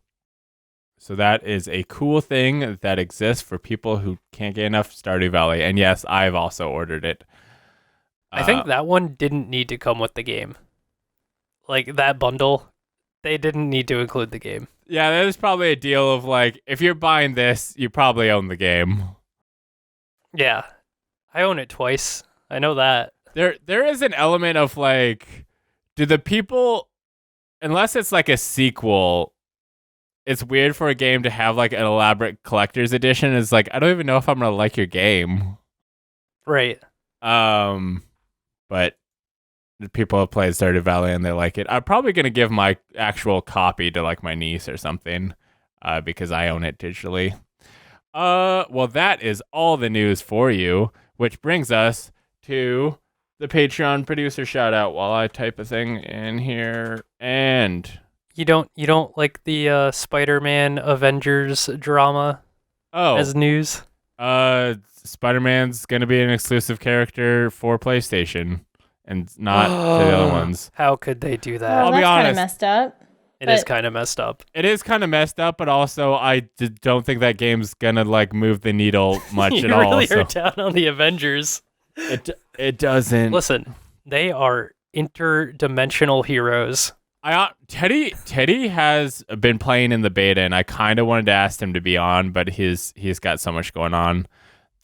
So that is a cool thing that exists for people who can't get enough Stardew Valley. And yes, I've also ordered it. I think that one didn't need to come with the game. Like, that bundle, they didn't need to include the game. Yeah, there's probably a deal of, like, if you're buying this, you probably own the game. Yeah. I own it twice. I know that. There is an element of, like, do the people, unless it's like a sequel, it's weird for a game to have like an elaborate collector's edition. It's like, I don't even know if I'm gonna like your game. Right. But people have played Stardew Valley and they like it. I'm probably gonna give my actual copy to like my niece or something, because I own it digitally. Well, that is all the news for you, which brings us to the Patreon producer shout out while I type a thing in here. And you don't like the Spider-Man Avengers drama as news? Spider-Man's gonna be an exclusive character for PlayStation and not to the other ones. How could they do that? Well, I'll be that's kind honest. of messed up. It is kind of messed up. It is kind of messed up, but also I don't think that game's gonna like move the needle much you at all. really are down on the Avengers. It doesn't. Listen, they are interdimensional heroes. Teddy has been playing in the beta, and I kind of wanted to ask him to be on, but he's got so much going on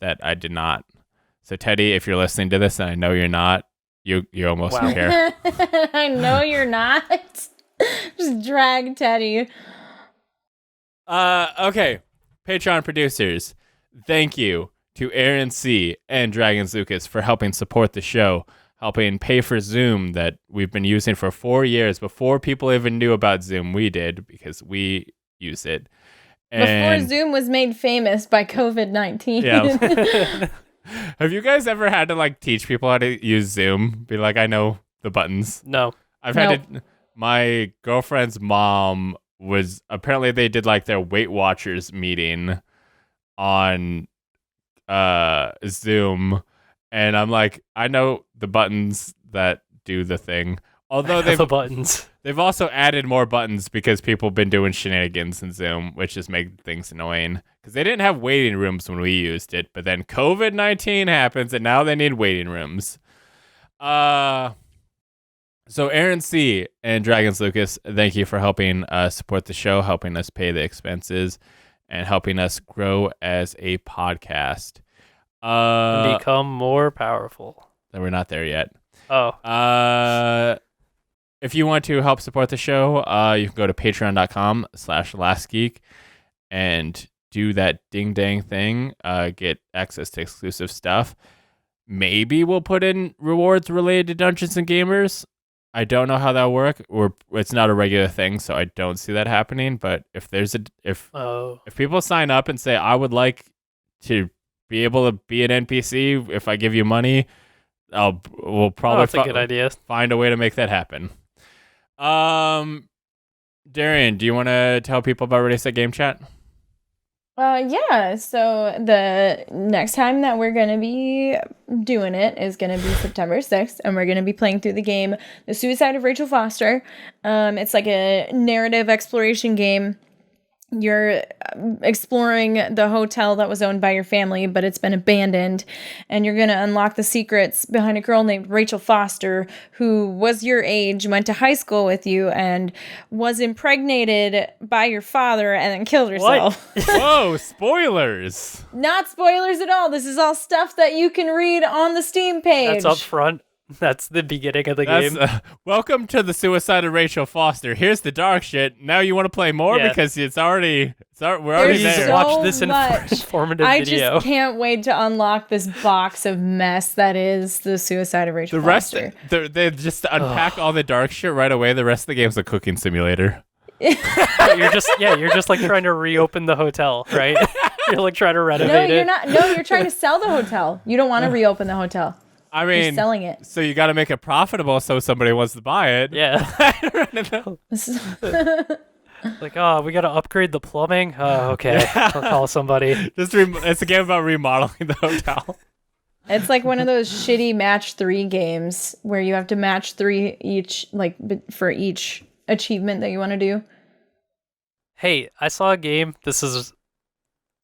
that I did not. So Teddy, if you're listening to this, and I know you're not, you almost don't care. I know you're not. Just drag Teddy. Okay. Patreon producers, thank you to Aaron C. and Dragons Lucas for helping support the show, helping pay for Zoom that we've been using for 4 years before people even knew about Zoom. We did because we use it. And before Zoom was made famous by COVID-19. Yeah. Have you guys ever had to like teach people how to use Zoom? Be like, I know the buttons. No. I've had to. My girlfriend's mom was apparently they did like their Weight Watchers meeting on Zoom, and I'm like, I know the buttons that do the thing. Although they've also added more buttons because people have been doing shenanigans in Zoom, which just made things annoying. Because they didn't have waiting rooms when we used it, but then COVID-19 happens, and now they need waiting rooms. So Aaron C. and Dragons Lucas, thank you for helping support the show, helping us pay the expenses, and helping us grow as a podcast. Become more powerful. We're not there yet. Oh. if you want to help support the show, you can go to patreon.com/lastgeek and do that ding dang thing. Get access to exclusive stuff. Maybe we'll put in rewards related to Dungeons and Gamers. I don't know how that'll work. Or it's not a regular thing, so I don't see that happening. But if people sign up and say I would like to be able to be an NPC if I give you money, we'll probably that's a good idea. Find a way to make that happen. Darian, do you want to tell people about Ready Set Game Chat? Yeah, so the next time that we're going to be doing it is going to be September 6th, and we're going to be playing through the game The Suicide of Rachel Foster. It's like a narrative exploration game. You're exploring the hotel that was owned by your family, but it's been abandoned, and you're going to unlock the secrets behind a girl named Rachel Foster, who was your age, went to high school with you, and was impregnated by your father and then killed herself. Whoa, spoilers. Not spoilers at all. This is all stuff that you can read on the Steam page. That's up front. That's the beginning of the game. Welcome to The Suicide of Rachel Foster. Here's the dark shit. Now you want to play more because we're already there. So watch this informative I video. just can't wait to unlock this box of mess that is The Suicide of Rachel Foster. They just unpack all the dark shit right away. The rest of the game's a cooking simulator. You're just like trying to reopen the hotel, right? You're like trying to renovate it. You're not. No, you're trying to sell the hotel. You don't want to reopen the hotel. I mean, you're selling it. So you got to make it profitable so somebody wants to buy it. Yeah. Like, we got to upgrade the plumbing. Oh, okay. I'll call somebody. It's a game about remodeling the hotel. It's like one of those shitty match 3 games where you have to match 3 each, like for each achievement that you want to do. Hey, I saw a game. This is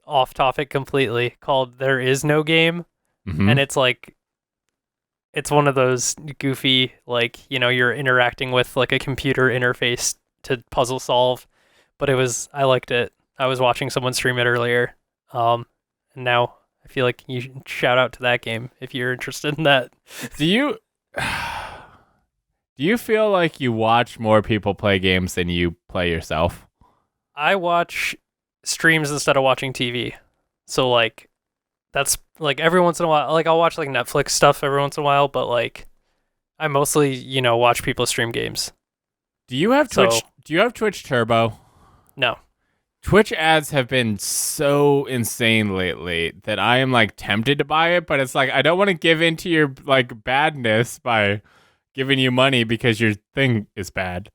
off topic completely, called There Is No Game. Mm-hmm. And it's like, it's one of those goofy, like, you're interacting with like a computer interface to puzzle solve, but I liked it. I was watching someone stream it earlier. And now I feel like you should shout out to that game if you're interested in that. Do you feel like you watch more people play games than you play yourself? I watch streams instead of watching TV. So like, that's like every once in a while, like I'll watch like Netflix stuff every once in a while, but like I mostly, watch people stream games. Do you have Twitch? Do you have Twitch Turbo? No. Twitch ads have been so insane lately that I am like tempted to buy it, but it's like I don't want to give into your like badness by giving you money because your thing is bad.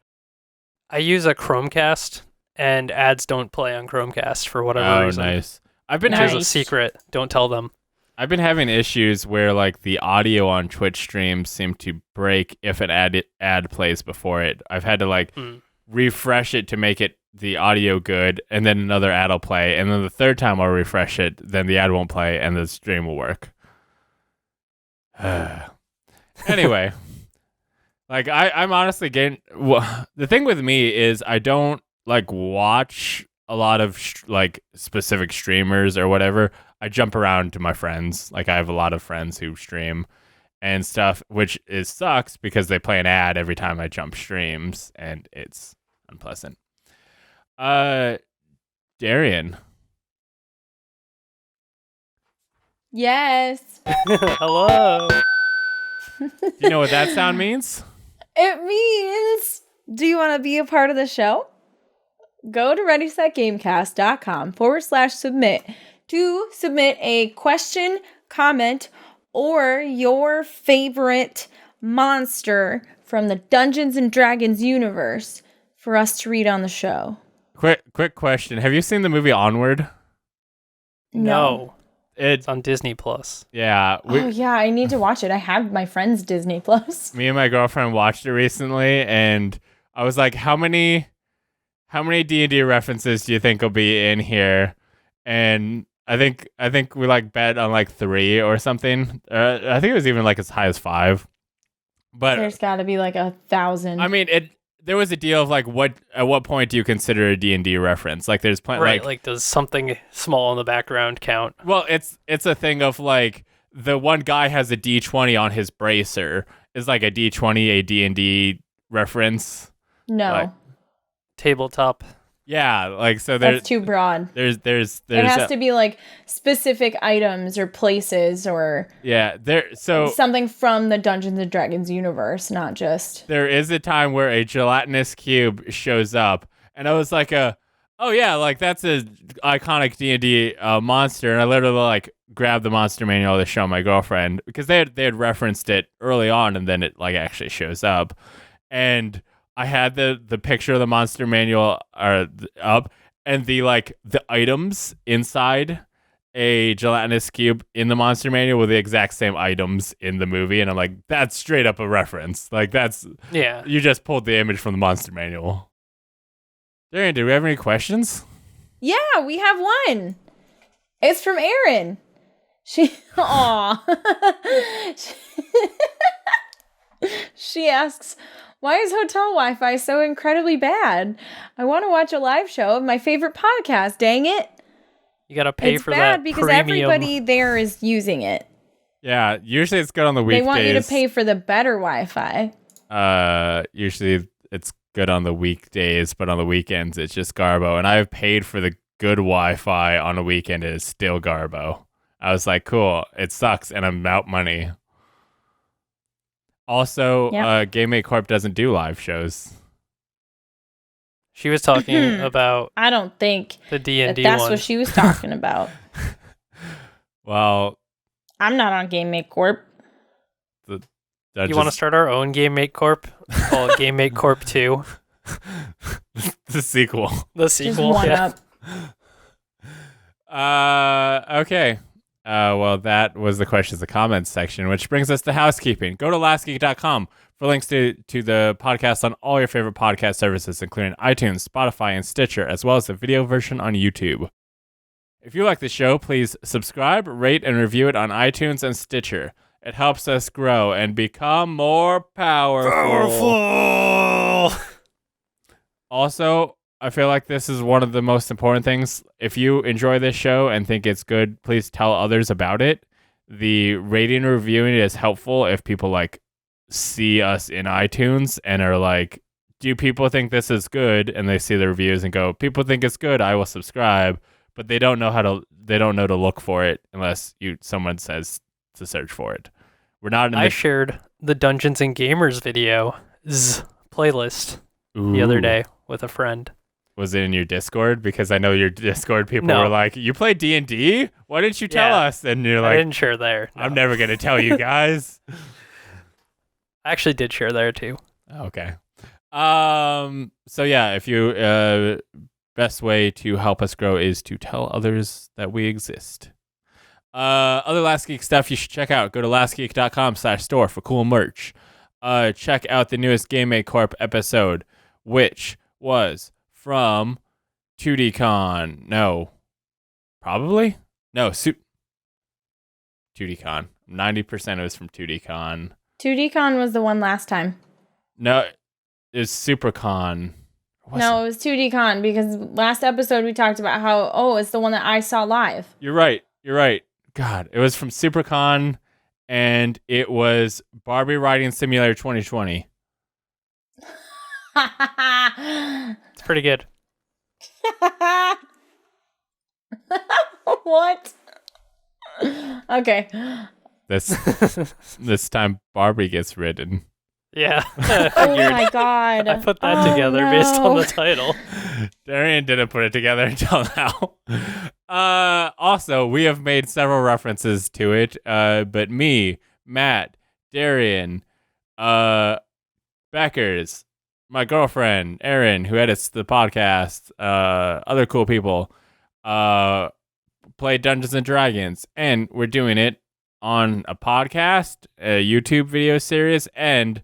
I use a Chromecast and ads don't play on Chromecast for whatever reason. Oh, nice. There's a secret. Don't tell them. I've been having issues where like the audio on Twitch streams seem to break if an ad plays before it. I've had to like refresh it to make it the audio good, and then another ad will play, and then the third time I'll refresh it, then the ad won't play, and the stream will work. Anyway, like I'm honestly getting. The thing with me is I don't like watch a lot of like specific streamers or whatever. I jump around to my friends. Like I have a lot of friends who stream and stuff, which sucks because they play an ad every time I jump streams, and it's unpleasant. Darian. Yes. Hello. Do you know what that sound means? It means, do you want to be a part of the show? Go to readysetgamecast.com/submit to submit a question, comment, or your favorite monster from the Dungeons and Dragons universe for us to read on the show. Quick question. Have you seen the movie Onward? No. It's on Disney Plus. Yeah. I need to watch it. I have my friend's Disney Plus. Me and my girlfriend watched it recently, and I was like, how many D&D references do you think will be in here? And I think we like bet on like 3 or something. I think it was even like as high as 5. But there's got to be like 1,000. I mean, there was a deal of like at what point do you consider a D&D reference? Like there's plenty, right? Like does something small in the background count? Well, it's a thing of like the one guy has a D20 on his bracer is like a D20 a D&D reference? No, Like, Tabletop. yeah, like so there's that's too broad. there's It has to be like specific items or places or so something from the Dungeons and Dragons universe, not just. there is a time where a gelatinous cube shows up, and I was like, oh yeah, like that's a iconic D&D monster, and I literally like grabbed the monster manual to show my girlfriend because they had referenced it early on, and then it like actually shows up, and I had the picture of the monster manual up, and the items inside a gelatinous cube in the monster manual were the exact same items in the movie, and I'm like, that's straight up a reference. Like that's you just pulled the image from the monster manual. Darian, do we have any questions? Yeah, we have one. It's from Erin. She asks, why is hotel Wi-Fi so incredibly bad? I want to watch a live show of my favorite podcast, dang it. You gotta pay for that. It's bad because premium. everybody there is using it. Yeah, usually it's good on the weekdays. They want you to pay for the better Wi-Fi. Usually it's good on the weekdays, but on the weekends it's just Garbo. And I've paid for the good Wi-Fi on a weekend and it's still Garbo. I was like, cool, it sucks and I'm out money. Also, GameMate Corp doesn't do live shows. She was talking about I don't think the D&D that's one. what she was talking about. Well, I'm not on GameMate Corp. You want to start our own GameMate Corp? Call it GameMate Corp 2. The sequel. The Just sequel. one Yeah. up. Okay. Well, that was the questions and comments section, which brings us to housekeeping. Go to lastgeek.com for links to the podcast on all your favorite podcast services, including iTunes, Spotify, and Stitcher, as well as the video version on YouTube. If you like the show, please subscribe, rate, and review it on iTunes and Stitcher. It helps us grow and become more powerful. Also, I feel like this is one of the most important things. If you enjoy this show and think it's good, please tell others about it. The rating and reviewing is helpful if people like see us in iTunes and are like, do people think this is good? And they see the reviews and go, people think it's good, I will subscribe. But they don't know to look for it unless someone says to search for it. We're not in I shared the Dungeons and Gamers video playlist the other day with a friend. Was it in your Discord? Because I know your Discord people No. were like, you play D&D? Why didn't you tell us? And you're like, I didn't share there. No. I'm never going to tell you guys. I actually did share there too. Okay. So yeah, if you best way to help us grow is to tell others that we exist. Other Last Geek stuff you should check out. Go to lastgeek.com/store for cool merch. Check out the newest GameMate Corp episode, which was from 2DCon. No. Probably? No, 2DCon. 90% it was from 2DCon. 2DCon was the one last time. No, it was SuperCon. No, it was 2DCon because last episode we talked about how, it's the one that I saw live. You're right. God, it was from SuperCon, and it was Barbie Riding Simulator 2020. It's pretty good. What? Okay. This time Barbie gets ridden. Yeah. Oh my god. I put that together based on the title. Darian didn't put it together until now. Also, we have made several references to it, but me, Matt, Darian, Beckers, my girlfriend, Erin, who edits the podcast, other cool people, play Dungeons and Dragons, and we're doing it on a podcast, a YouTube video series, and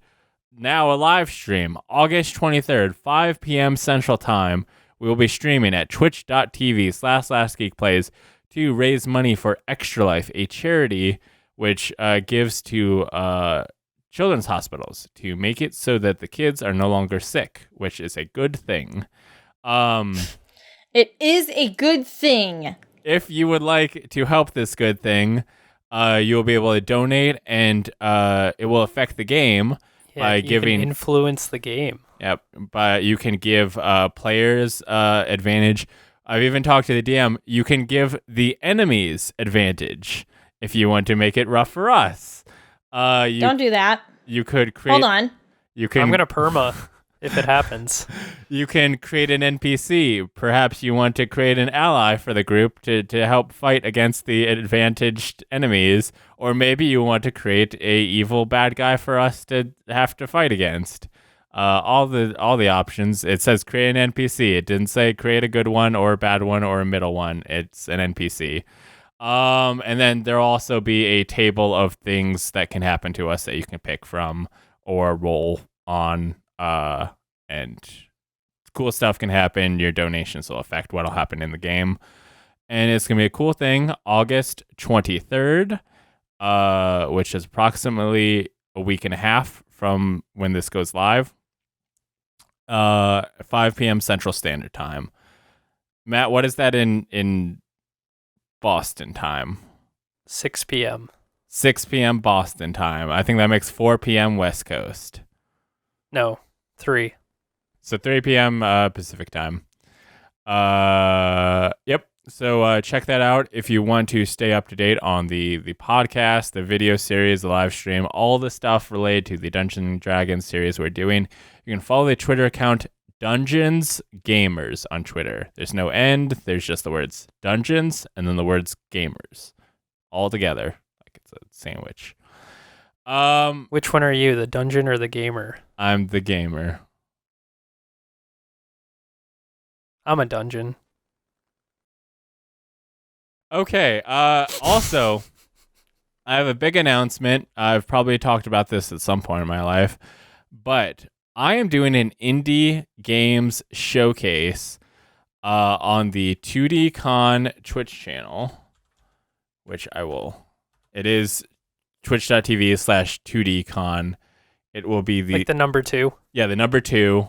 now a live stream, August 23rd, 5 p.m. Central Time. We will be streaming at twitch.tv/lastgeekplays to raise money for Extra Life, a charity which gives to children's hospitals to make it so that the kids are no longer sick, which is a good thing. It is a good thing. If you would like to help this good thing, you'll be able to donate, and it will affect the game. by you giving can influence the game. Yep, but you can give players advantage. I've even talked to the DM. You can give the enemies advantage if you want to make it rough for us. Don't do that. You could create. Hold on. You can. I'm gonna perma if it happens. You can create an NPC. Perhaps you want to create an ally for the group to help fight against the advantaged enemies, or maybe you want to create a evil bad guy for us to have to fight against. All the options. It says create an NPC. It didn't say create a good one or a bad one or a middle one. It's an NPC. And then there'll also be a table of things that can happen to us that you can pick from or roll on. And cool stuff can happen. Your donations will affect what'll happen in the game. And it's gonna be a cool thing. August 23rd, which is approximately a week and a half from when this goes live. 5 p.m. Central Standard Time. Matt, what is that in Boston time? 6 p.m. 6 p.m. Boston time. I think that makes 4 p.m. West Coast. No, 3. So 3 p.m. Pacific time. Yep. So check that out if you want to stay up to date on the podcast, the video series, the live stream, all the stuff related to the Dungeons and Dragons series we're doing. You can follow the Twitter account Dungeons Gamers on Twitter. There's no end. There's just the words Dungeons and then the words Gamers all together, like it's a sandwich. Which one are you, the dungeon or the gamer? I'm the gamer. I'm a dungeon. Okay. Also, I have a big announcement. I've probably talked about this at some point in my life, but I am doing an indie games showcase on the 2D Con Twitch channel, which I will. It is twitch.tv/2DCon. It will be Like the number 2? Yeah, the number 2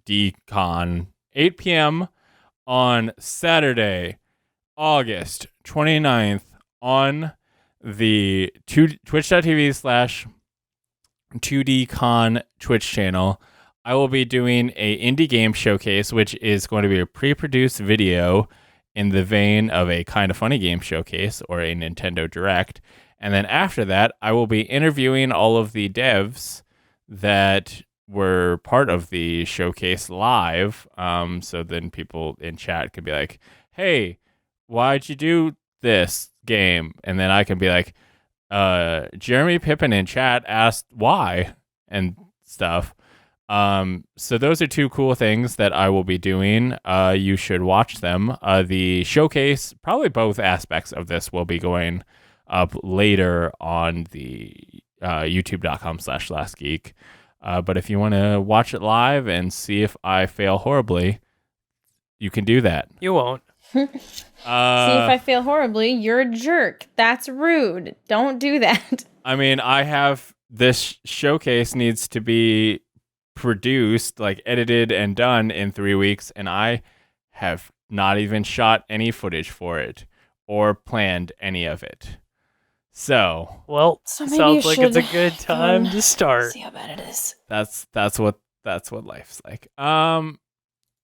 DCon. 8 p.m. on Saturday, August 29th on the twitch.tv/2DCon Twitch channel. I will be doing a indie game showcase, which is going to be a pre-produced video in the vein of a Kind of Funny game showcase or a Nintendo Direct. And then after that, I will be interviewing all of the devs that were part of the showcase live. So then people in chat could be like, hey, why'd you do this game? And then I can be like, Jeremy Pippin in chat asked why and stuff. So those are 2 cool things that I will be doing. You should watch them. The showcase, probably both aspects of this will be going up later on the youtube.com/lastgeek. But if you want to watch it live and see if I fail horribly, you can do that. You won't. See if I fail horribly. You're a jerk. That's rude. Don't do that. I mean, this showcase needs to be produced, like edited and done in 3 weeks, and I have not even shot any footage for it or planned any of it. So, well, so maybe sounds like it's a good time to start. See how bad it is. That's what life's like. Let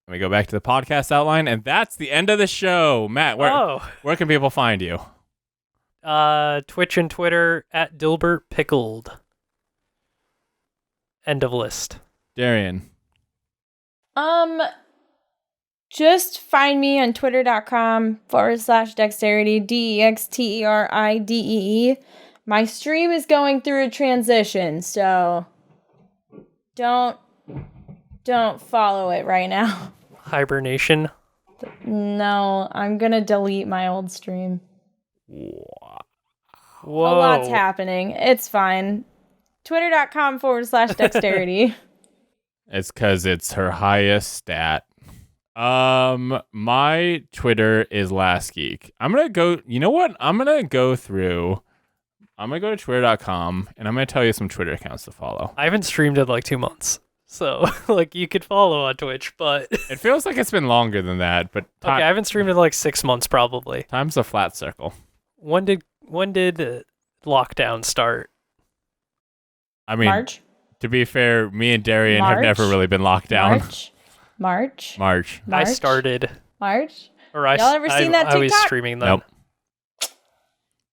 me go back to the podcast outline, and that's the end of the show. Matt, where can people find you? Twitch and Twitter at Dilbert Pickled. End of list. Darian. Just find me on twitter.com/dexterity, DEXTERIDEE. My stream is going through a transition, so don't follow it right now. Hibernation. No, I'm gonna delete my old stream. Whoa. A lot's happening. It's fine. Twitter.com/dexterity. It's because it's her highest stat. My Twitter is lastgeek. I'm gonna go. You know what? I'm gonna go to twitter.com and I'm gonna tell you some Twitter accounts to follow. I haven't streamed in like 2 months, so like you could follow on Twitch, but it feels like it's been longer than that. But okay, I haven't streamed in like 6 months probably. Time's a flat circle. When did lockdown start? I mean, March. to be fair, me and Darian have never really been locked down. March. I started. March. Or Y'all ever seen that TikTok? I was streaming them. Nope.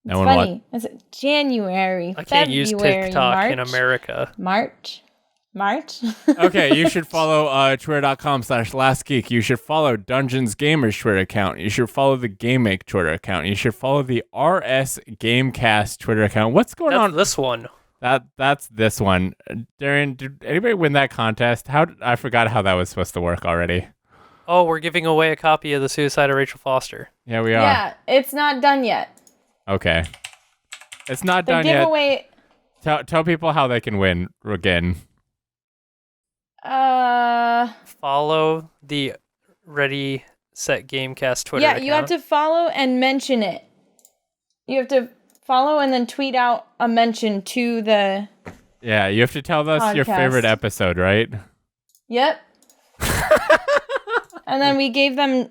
It's funny. Is it January? I can't use TikTok March, in America. March. Okay, you should follow twitter.com/lastgeek. You should follow Dungeons Gamers Twitter account. You should follow the GameMake Twitter account. You should follow the RS Gamecast Twitter account. What's going on? This one. That's this one. Darren, did anybody win that contest? I forgot how that was supposed to work already. Oh, we're giving away a copy of The Suicide of Rachel Foster. Yeah, we are. Yeah, it's not done yet. Okay. It's not The done giveaway... yet. Tell people how they can win again. Follow the Ready Set Gamecast Twitter account. You have to follow and mention it. You have to follow and then tweet out a mention to the... Yeah, you have to tell us your favorite episode, right? Yep. And then we gave them...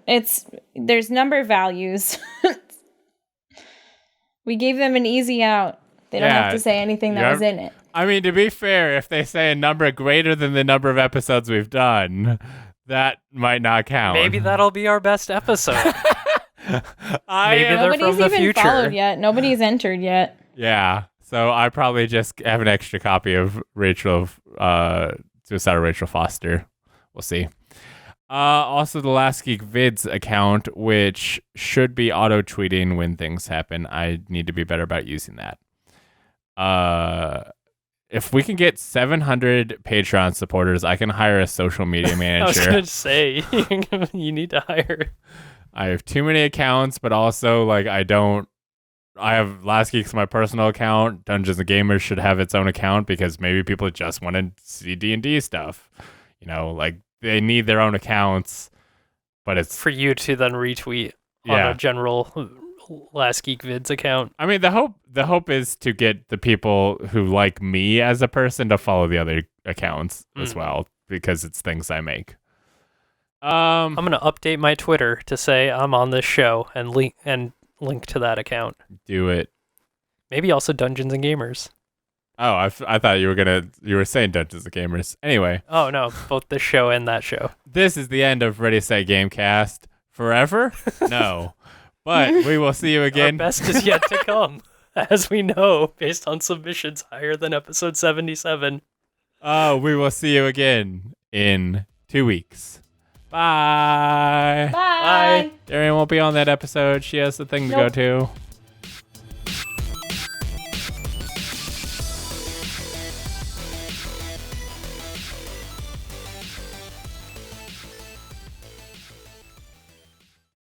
There's number values. We gave them an easy out. They don't have to say anything that was in it. I mean, to be fair, if they say a number greater than the number of episodes we've done, that might not count. Maybe that'll be our best episode. Maybe they're Nobody's from the even future. Followed yet. Nobody's entered yet. Yeah, so I probably just have an extra copy of Suicide of Rachel Foster. We'll see. Also, the Last Geek Vids account, which should be auto-tweeting when things happen. I need to be better about using that. If we can get 700 Patreon supporters, I can hire a social media manager. I was going to say, you need to hire. I have too many accounts, but also, like, I have Last Geek's my personal account. Dungeons and Gamers should have its own account because maybe people just want to see D&D stuff. You know, like, they need their own accounts, but it's... For you to then retweet on a general Last Geek Vids account. I mean, the hope is to get the people who like me as a person to follow the other accounts as well, because it's things I make. I'm gonna update my Twitter to say I'm on this show and link to that account. Do it. Maybe also Dungeons and Gamers. Oh, I thought you were saying Dungeons and Gamers. Anyway. Oh no, both this show and that show. This is the end of Ready Set Gamecast. Forever? No. But we will see you again. Our best is yet to come, as we know, based on submissions higher than episode 77. We will see you again in 2 weeks. Bye. Bye. Darian won't be on that episode. She has a thing to go to.